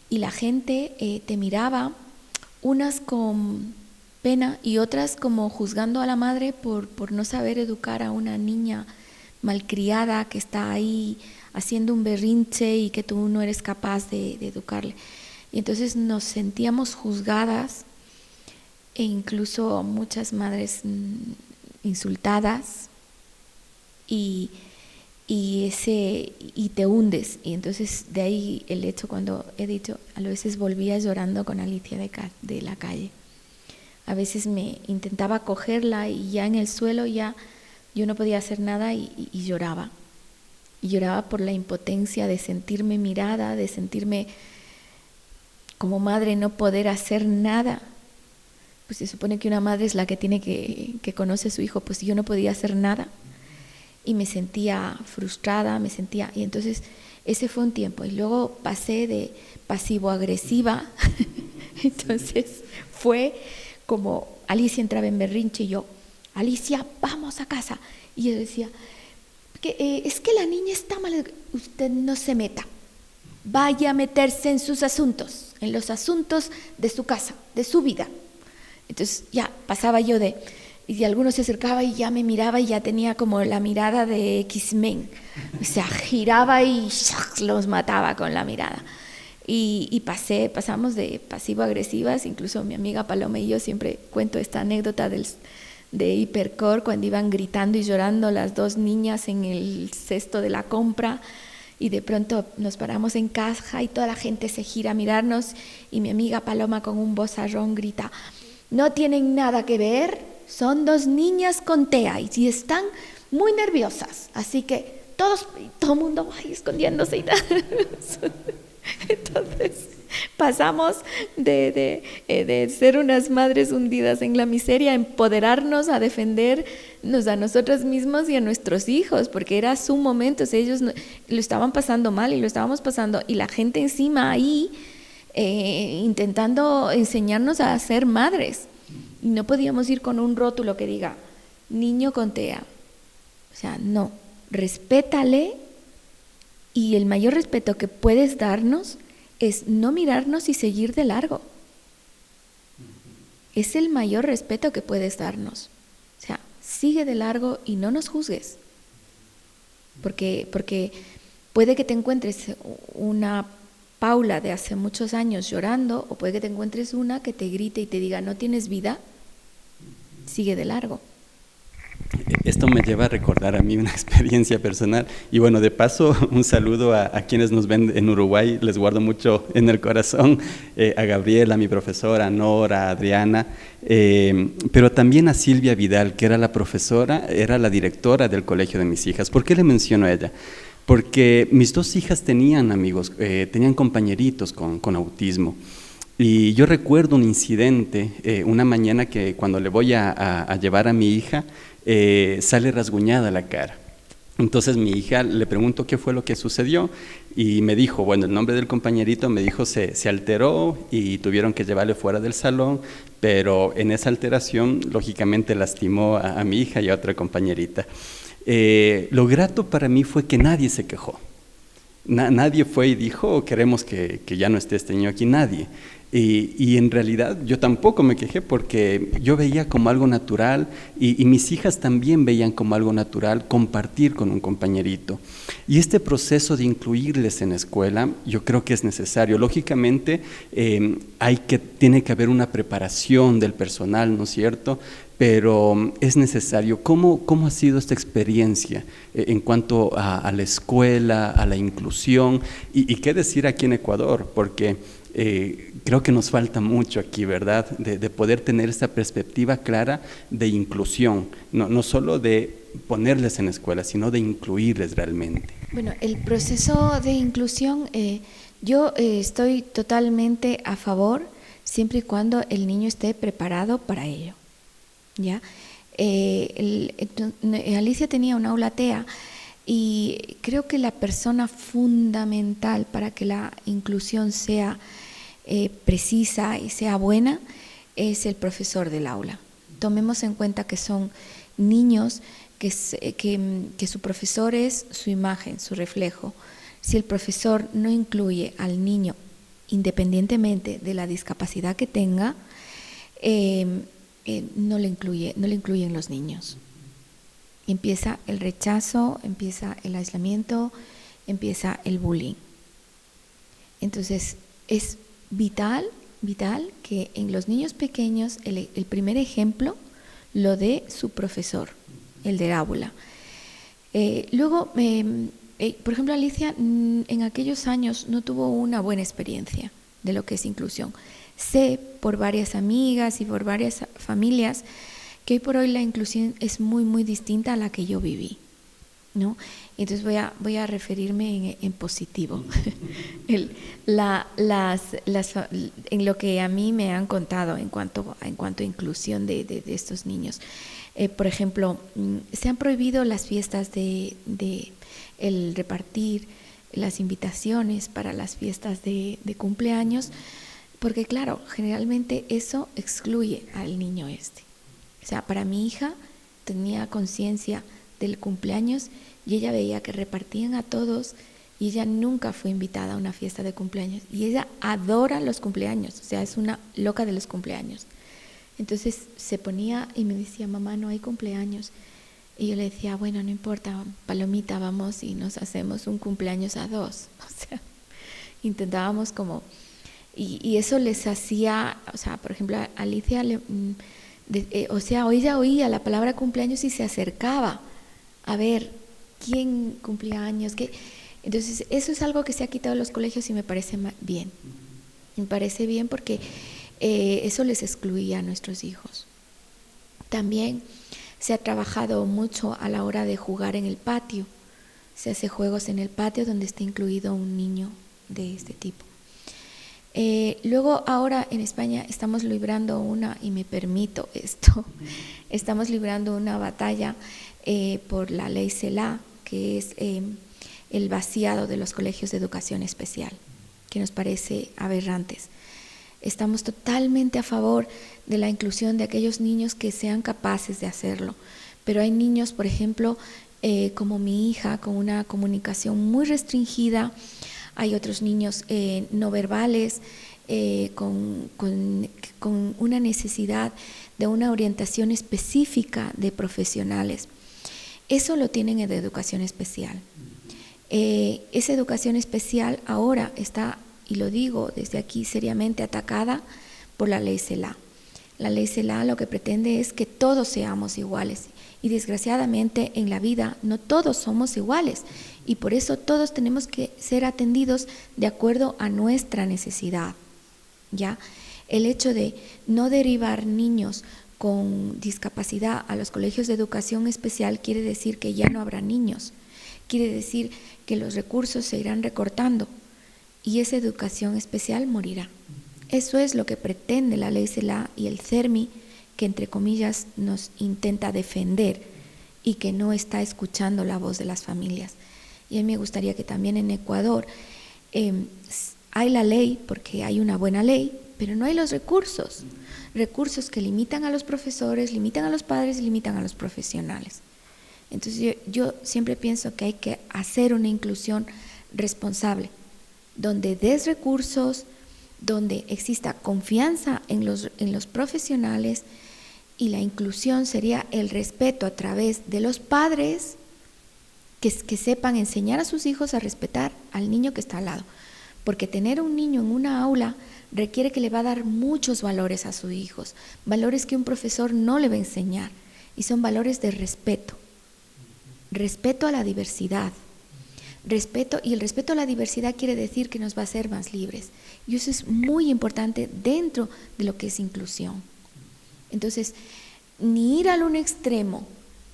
Y la gente te miraba, unas con pena y otras como juzgando a la madre por no saber educar a una niña malcriada que está ahí haciendo un berrinche y que tú no eres capaz de educarle. Y entonces nos sentíamos juzgadas, e incluso muchas madres insultadas, y te hundes. Y entonces de ahí el hecho, cuando he dicho, a veces volvía llorando con Alicia de la calle. A veces me intentaba cogerla y ya en el suelo ya yo no podía hacer nada y lloraba. Y lloraba por la impotencia de sentirme mirada, de sentirme como madre no poder hacer nada. Pues se supone que una madre es la que tiene que conoce a su hijo, pues yo no podía hacer nada. Y me sentía frustrada, y entonces ese fue un tiempo. Y luego pasé de pasivo-agresiva, entonces fue como Alicia entraba en berrinche y yo: Alicia, vamos a casa. Y ella decía: es que la niña está mal. Usted no se meta, vaya a meterse en sus asuntos, en los asuntos de su casa, de su vida. Entonces ya pasaba yo y alguno se acercaba y ya me miraba y ya tenía como la mirada de X-Men. O sea, giraba y los mataba con la mirada. Y pasamos de pasivo-agresivas. Incluso mi amiga Paloma y yo siempre cuento esta anécdota de Hipercor, cuando iban gritando y llorando las dos niñas en el cesto de la compra, y de pronto nos paramos en caja y toda la gente se gira a mirarnos, y mi amiga Paloma con un vozarrón grita: no tienen nada que ver, son dos niñas con TEA y están muy nerviosas, así que todo el mundo escondiéndose y tal. Entonces pasamos de ser unas madres hundidas en la miseria a empoderarnos, a defendernos a nosotros mismos y a nuestros hijos, porque era su momento. O sea, ellos lo estaban pasando mal y lo estábamos pasando, y la gente encima ahí intentando enseñarnos a ser madres, y no podíamos ir con un rótulo que diga niño con TEA. O sea, no, respétale, y el mayor respeto que puedes darnos es no mirarnos y seguir de largo. Es el mayor respeto que puedes darnos. O sea, sigue de largo y no nos juzgues, porque puede que te encuentres una Paula de hace muchos años llorando, o puede que te encuentres una que te grite y te diga: no tienes vida, sigue de largo. Esto me lleva a recordar a mí una experiencia personal y bueno, de paso un saludo a quienes nos ven en Uruguay, les guardo mucho en el corazón, a Gabriela, mi profesora, a Nora, a Adriana, pero también a Silvia Vidal, que era la profesora, era la directora del colegio de mis hijas. ¿Por qué le menciono a ella? Porque mis dos hijas tenían amigos, tenían compañeritos con autismo. Y yo recuerdo un incidente, una mañana que cuando le voy a llevar a mi hija, sale rasguñada la cara. Entonces mi hija le pregunto qué fue lo que sucedió y me dijo, bueno, el nombre del compañerito me dijo se alteró y tuvieron que llevarle fuera del salón, pero en esa alteración lógicamente lastimó a mi hija y a otra compañerita. Lo grato para mí fue que nadie se quejó. Nadie fue y dijo, oh, queremos que ya no esté este niño aquí, nadie. Y en realidad yo tampoco me quejé porque yo veía como algo natural y mis hijas también veían como algo natural compartir con un compañerito. Y este proceso de incluirles en la escuela yo creo que es necesario. Lógicamente tiene que haber una preparación del personal, ¿no es cierto? Pero es necesario. ¿Cómo ha sido esta experiencia en cuanto a la escuela, a la inclusión? Y qué decir aquí en Ecuador, porque creo que nos falta mucho aquí, ¿verdad? De poder tener esta perspectiva clara de inclusión, no solo de ponerles en la escuela, sino de incluirles realmente. Bueno, el proceso de inclusión, yo estoy totalmente a favor, siempre y cuando el niño esté preparado para ello. ¿Ya? Alicia tenía un aula TEA y creo que la persona fundamental para que la inclusión sea precisa y sea buena es el profesor del aula. Tomemos en cuenta que son niños que su profesor es su imagen, su reflejo. Si el profesor no incluye al niño independientemente de la discapacidad que tenga, no le incluyen los niños. Empieza el rechazo, empieza el aislamiento, empieza el bullying. Entonces es vital que en los niños pequeños el primer ejemplo lo dé su profesor, el del aula. Luego, por ejemplo, Alicia en aquellos años no tuvo una buena experiencia de lo que es inclusión. Sé por varias amigas y por varias familias que hoy por hoy la inclusión es muy, muy distinta a la que yo viví, ¿no? Entonces voy a referirme en positivo en lo que a mí me han contado en cuanto a inclusión de estos niños. Por ejemplo, se han prohibido las fiestas de el repartir las invitaciones para las fiestas de cumpleaños, porque claro, generalmente eso excluye al niño este. O sea, para mi hija tenía conciencia del cumpleaños y ella veía que repartían a todos y ella nunca fue invitada a una fiesta de cumpleaños. Y ella adora los cumpleaños, o sea, es una loca de los cumpleaños. Entonces se ponía y me decía, mamá, no hay cumpleaños. Y yo le decía, bueno, no importa, palomita, vamos y nos hacemos un cumpleaños a dos. O sea, intentábamos como... Y eso les hacía, o sea, por ejemplo, a Alicia, ella oía la palabra cumpleaños y se acercaba a ver quién cumplía años, qué. Entonces, eso es algo que se ha quitado de los colegios y me parece bien. Me parece bien porque eso les excluía a nuestros hijos. También se ha trabajado mucho a la hora de jugar en el patio. Se hace juegos en el patio donde está incluido un niño de este tipo. Luego ahora en España estamos librando y me permito esto, estamos librando una batalla por la ley CELA, que es el vaciado de los colegios de educación especial, que nos parece aberrantes. Estamos totalmente a favor de la inclusión de aquellos niños que sean capaces de hacerlo, pero hay niños, por ejemplo, como mi hija, con una comunicación muy restringida. Hay otros niños no verbales con una necesidad de una orientación específica de profesionales. Eso lo tienen en educación especial. Esa educación especial ahora está, y lo digo desde aquí, seriamente atacada por la ley CELA. La ley CELA lo que pretende es que todos seamos iguales Y desgraciadamente en la vida no todos somos iguales y por eso todos tenemos que ser atendidos de acuerdo a nuestra necesidad, ¿ya? El hecho de no derivar niños con discapacidad a los colegios de educación especial quiere decir que ya no habrá niños, quiere decir que los recursos se irán recortando y esa educación especial morirá. Eso es lo que pretende la ley CELA y el CERMI, que entre comillas nos intenta defender y que no está escuchando la voz de las familias. Y a mí me gustaría que también en Ecuador hay la ley, porque hay una buena ley, pero no hay los recursos que limitan a los profesores, limitan a los padres y limitan a los profesionales. Entonces yo siempre pienso que hay que hacer una inclusión responsable, donde des recursos, donde exista confianza en los profesionales, y la inclusión sería el respeto a través de los padres que sepan enseñar a sus hijos a respetar al niño que está al lado. Porque tener un niño en una aula requiere que le va a dar muchos valores a sus hijos, valores que un profesor no le va a enseñar, y son valores de respeto a la diversidad. Y el respeto a la diversidad quiere decir que nos va a hacer más libres. Y eso es muy importante dentro de lo que es inclusión. Entonces, ni ir al un extremo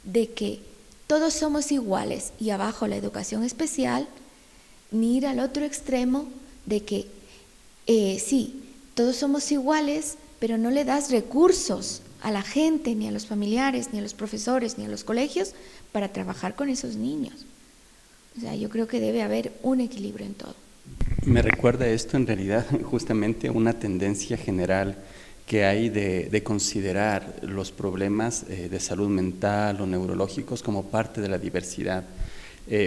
de que todos somos iguales y abajo la educación especial, ni ir al otro extremo de que sí, todos somos iguales, pero no le das recursos a la gente, ni a los familiares, ni a los profesores, ni a los colegios para trabajar con esos niños. O sea, yo creo que debe haber un equilibrio en todo. Me recuerda esto en realidad justamente una tendencia general que hay de considerar los problemas de salud mental o neurológicos como parte de la diversidad.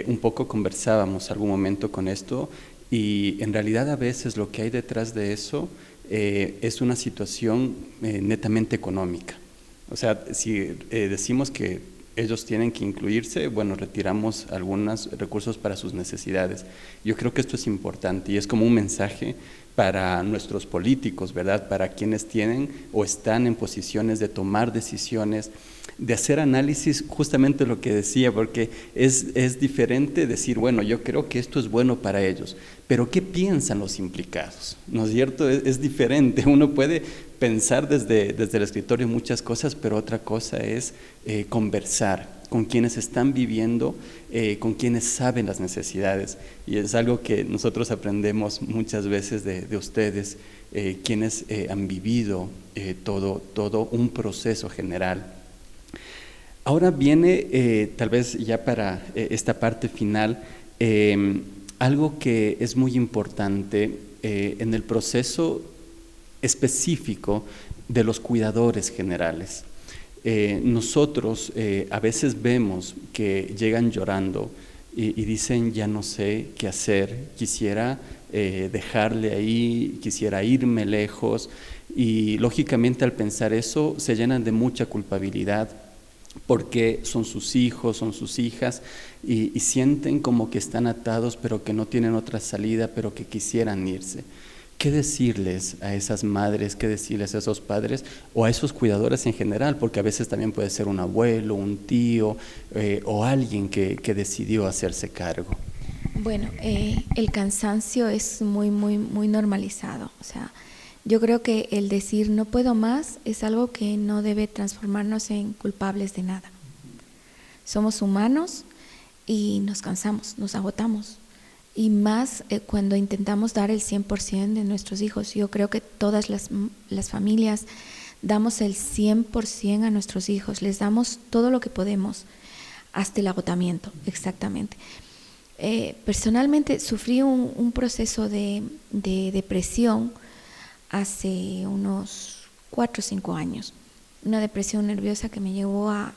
Un poco conversábamos algún momento con esto y en realidad a veces lo que hay detrás de eso es una situación netamente económica. O sea, si decimos que ellos tienen que incluirse, bueno, retiramos algunos recursos para sus necesidades. Yo creo que esto es importante y es como un mensaje para nuestros políticos, ¿verdad? Para quienes tienen o están en posiciones de tomar decisiones, de hacer análisis, justamente lo que decía, porque es diferente decir, bueno, yo creo que esto es bueno para ellos, pero ¿qué piensan los implicados? ¿No es cierto? Es diferente. Uno puede pensar desde el escritorio muchas cosas, pero otra cosa es conversar con quienes están viviendo, con quienes saben las necesidades. Y es algo que nosotros aprendemos muchas veces de ustedes, quienes han vivido todo un proceso general. Ahora viene, tal vez ya para esta parte final, algo que es muy importante en el proceso específico de los cuidadores generales. Nosotros a veces vemos que llegan llorando y dicen, ya no sé qué hacer, quisiera dejarle ahí, quisiera irme lejos, y lógicamente al pensar eso se llenan de mucha culpabilidad porque son sus hijos, son sus hijas y sienten como que están atados pero que no tienen otra salida, pero que quisieran irse. ¿Qué decirles a esas madres, qué decirles a esos padres o a esos cuidadores en general? Porque a veces también puede ser un abuelo, un tío o alguien que decidió hacerse cargo. Bueno, el cansancio es muy normalizado. O sea, yo creo que el decir no puedo más es algo que no debe transformarnos en culpables de nada. Somos humanos y nos cansamos, nos agotamos. Y más cuando intentamos dar el 100% de nuestros hijos. Yo creo que todas las familias damos el 100% a nuestros hijos, les damos todo lo que podemos, hasta el agotamiento, exactamente. Personalmente sufrí un proceso de depresión hace unos 4 o 5 años, una depresión nerviosa que me llevó a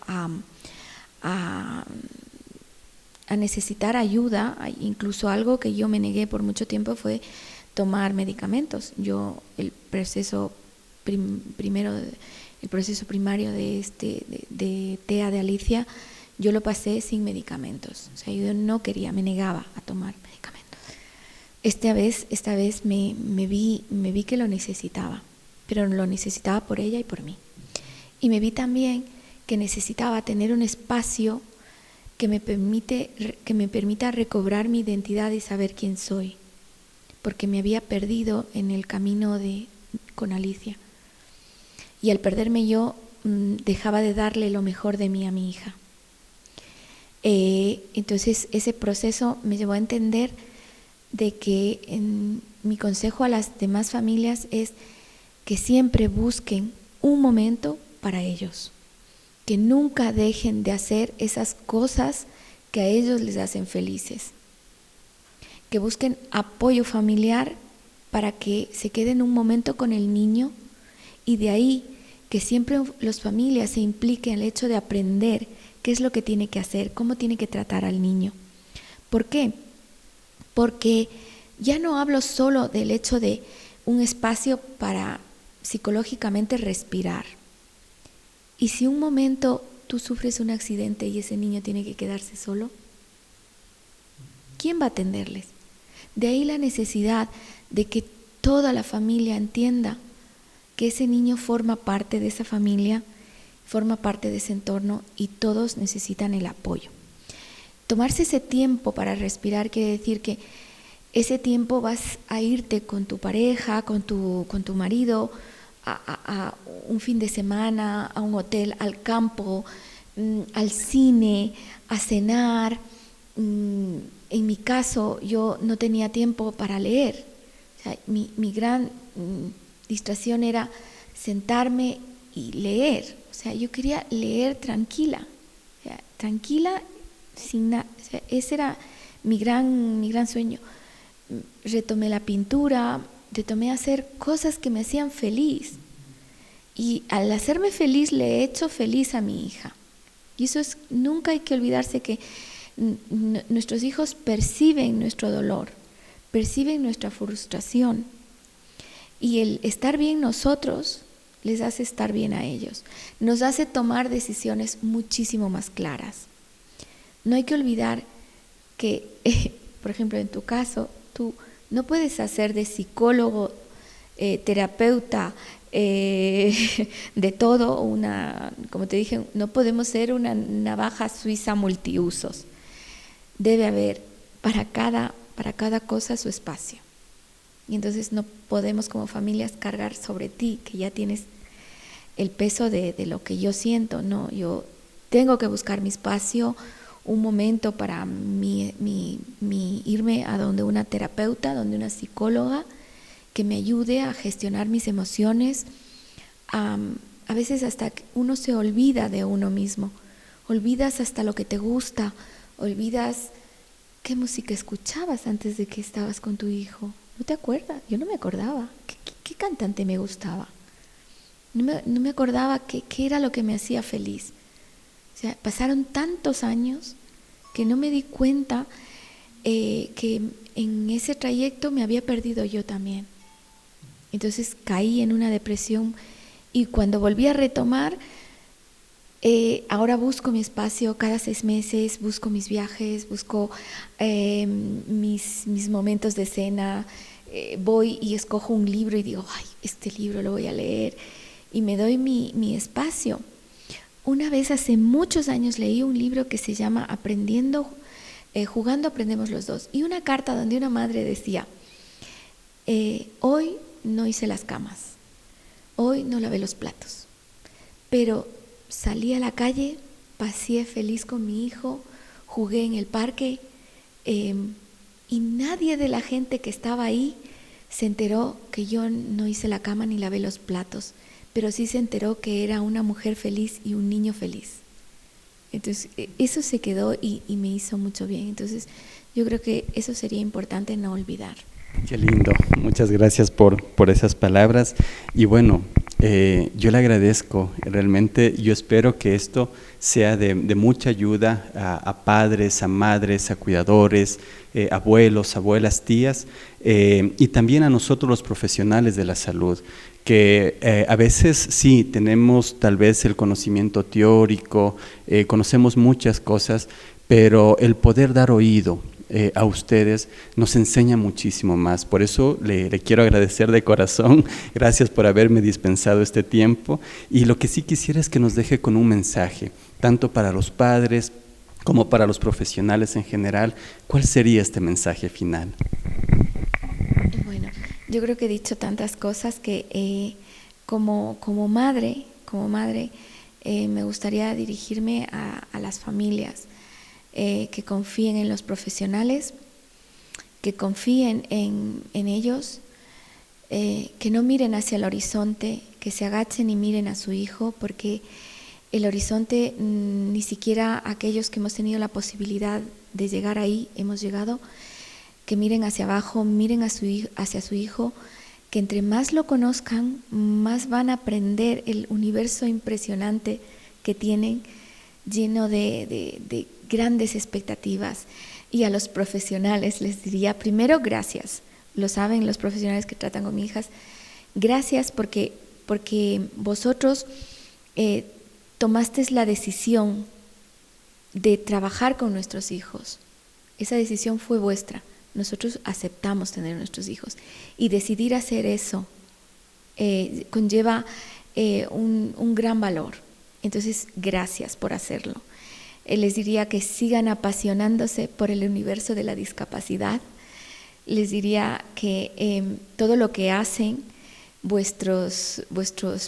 necesitar ayuda. Incluso algo que yo me negué por mucho tiempo fue tomar medicamentos. Yo el proceso primario de TEA de Alicia, yo lo pasé sin medicamentos. O sea, yo no quería, me negaba a tomar medicamentos. Esta vez me vi que lo necesitaba, pero lo necesitaba por ella y por mí. Y me vi también que necesitaba tener un espacio que me permita recobrar mi identidad y saber quién soy, porque me había perdido en el camino con Alicia. Y al perderme yo, dejaba de darle lo mejor de mí a mi hija. Entonces ese proceso me llevó a entender de que mi consejo a las demás familias es que siempre busquen un momento para ellos, que nunca dejen de hacer esas cosas que a ellos les hacen felices, que busquen apoyo familiar para que se queden un momento con el niño, y de ahí que siempre las familias se impliquen en el hecho de aprender qué es lo que tiene que hacer, cómo tiene que tratar al niño. ¿Por qué? Porque ya no hablo solo del hecho de un espacio para psicológicamente respirar. Y si un momento tú sufres un accidente y ese niño tiene que quedarse solo, ¿quién va a atenderles? De ahí la necesidad de que toda la familia entienda que ese niño forma parte de esa familia, forma parte de ese entorno y todos necesitan el apoyo. Tomarse ese tiempo para respirar quiere decir que ese tiempo vas a irte con tu pareja, con tu marido, a un fin de semana, a un hotel, al campo, al cine, a cenar. En mi caso, yo no tenía tiempo para leer. O sea, mi gran distracción era sentarme y leer. O sea, yo quería leer tranquila. O sea, tranquila, sin nada. O sea, ese era mi gran sueño. Retomé la pintura, retomé a hacer cosas que me hacían feliz. Y al hacerme feliz, le he hecho feliz a mi hija. Y eso es, nunca hay que olvidarse que nuestros hijos perciben nuestro dolor, perciben nuestra frustración. Y el estar bien nosotros les hace estar bien a ellos. Nos hace tomar decisiones muchísimo más claras. No hay que olvidar que, por ejemplo, en tu caso, tú no puedes hacer de psicólogo, terapeuta, de todo, como te dije, no podemos ser una navaja suiza multiusos. Debe haber para cada cosa su espacio. Y entonces no podemos como familias cargar sobre ti, que ya tienes el peso de lo que yo siento. No, yo tengo que buscar mi espacio, un momento para irme a donde una terapeuta, donde una psicóloga, que me ayude a gestionar mis emociones. A veces hasta uno se olvida de uno mismo, olvidas hasta lo que te gusta, olvidas qué música escuchabas antes de que estabas con tu hijo. ¿No te acuerdas? Yo no me acordaba. ¿Qué cantante me gustaba? No me acordaba qué era lo que me hacía feliz. O sea, pasaron tantos años que no me di cuenta que en ese trayecto me había perdido yo también. Entonces caí en una depresión y cuando volví a retomar, ahora busco mi espacio cada 6 meses, busco mis viajes, busco mis momentos de cena, voy y escojo un libro y digo, ay, este libro lo voy a leer y me doy mi espacio. Una vez hace muchos años leí un libro que se llama Jugando aprendemos los dos, y una carta donde una madre decía, hoy no hice las camas, hoy no lavé los platos, pero salí a la calle, paseé feliz con mi hijo, jugué en el parque, y nadie de la gente que estaba ahí se enteró que yo no hice la cama ni lavé los platos, pero sí se enteró que era una mujer feliz y un niño feliz. Entonces eso se quedó y me hizo mucho bien. Entonces yo creo que eso sería importante no olvidar. Qué lindo, muchas gracias por esas palabras. Y bueno, yo le agradezco, realmente yo espero que esto sea de mucha ayuda a padres, a madres, a cuidadores, abuelos, abuelas, tías, y también a nosotros los profesionales de la salud, que a veces sí tenemos tal vez el conocimiento teórico, conocemos muchas cosas, pero el poder dar oído, a ustedes, nos enseña muchísimo más. Por eso le quiero agradecer de corazón. Gracias por haberme dispensado este tiempo. Y lo que sí quisiera es que nos deje con un mensaje, tanto para los padres como para los profesionales en general. ¿Cuál sería este mensaje final? Bueno, yo creo que he dicho tantas cosas que como madre, me gustaría dirigirme a las familias que confíen en los profesionales, que confíen en ellos, que no miren hacia el horizonte, que se agachen y miren a su hijo, porque el horizonte ni siquiera aquellos que hemos tenido la posibilidad de llegar ahí hemos llegado, que miren hacia abajo, miren hacia su hijo, que entre más lo conozcan, más van a aprender el universo impresionante que tienen, lleno de grandes expectativas. Y a los profesionales les diría, primero, gracias. Lo saben los profesionales que tratan con mis hijas. Gracias porque vosotros tomasteis la decisión de trabajar con nuestros hijos. Esa decisión fue vuestra. Nosotros aceptamos tener nuestros hijos. Y decidir hacer eso conlleva un gran valor. Entonces, gracias por hacerlo. Les diría que sigan apasionándose por el universo de la discapacidad. Les diría que todo lo que hacen vuestros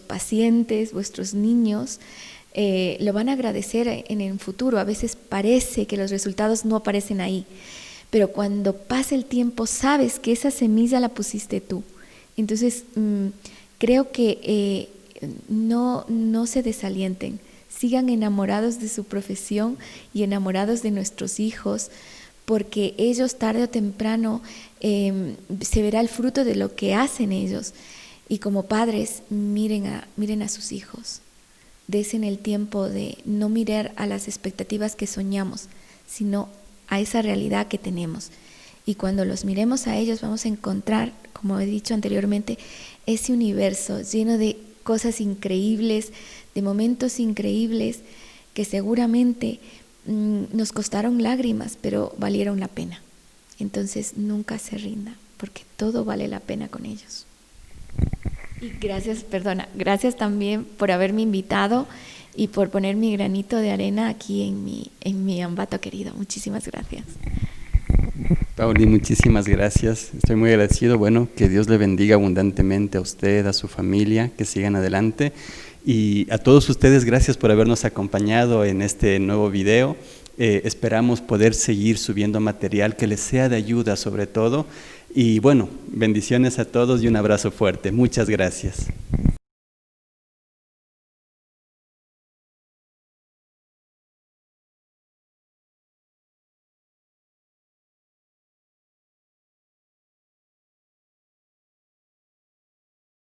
pacientes, vuestros niños, lo van a agradecer en el futuro. A veces parece que los resultados no aparecen ahí, pero cuando pasa el tiempo sabes que esa semilla la pusiste tú. Entonces, creo que no se desalienten, sigan enamorados de su profesión y enamorados de nuestros hijos, porque ellos tarde o temprano se verá el fruto de lo que hacen ellos. Y como padres, miren a sus hijos. Desen el tiempo de no mirar a las expectativas que soñamos, sino a esa realidad que tenemos. Y cuando los miremos a ellos vamos a encontrar, como he dicho anteriormente, ese universo lleno de cosas increíbles, de momentos increíbles que seguramente nos costaron lágrimas, pero valieron la pena. Entonces nunca se rinda, porque todo vale la pena con ellos. Y gracias también por haberme invitado y por poner mi granito de arena aquí en mi Ambato querido. Muchísimas gracias. Pauli, muchísimas gracias. Estoy muy agradecido. Bueno, que Dios le bendiga abundantemente a usted, a su familia, que sigan adelante. Y a todos ustedes, gracias por habernos acompañado en este nuevo video. Esperamos poder seguir subiendo material que les sea de ayuda sobre todo. Y bueno, bendiciones a todos y un abrazo fuerte. Muchas gracias.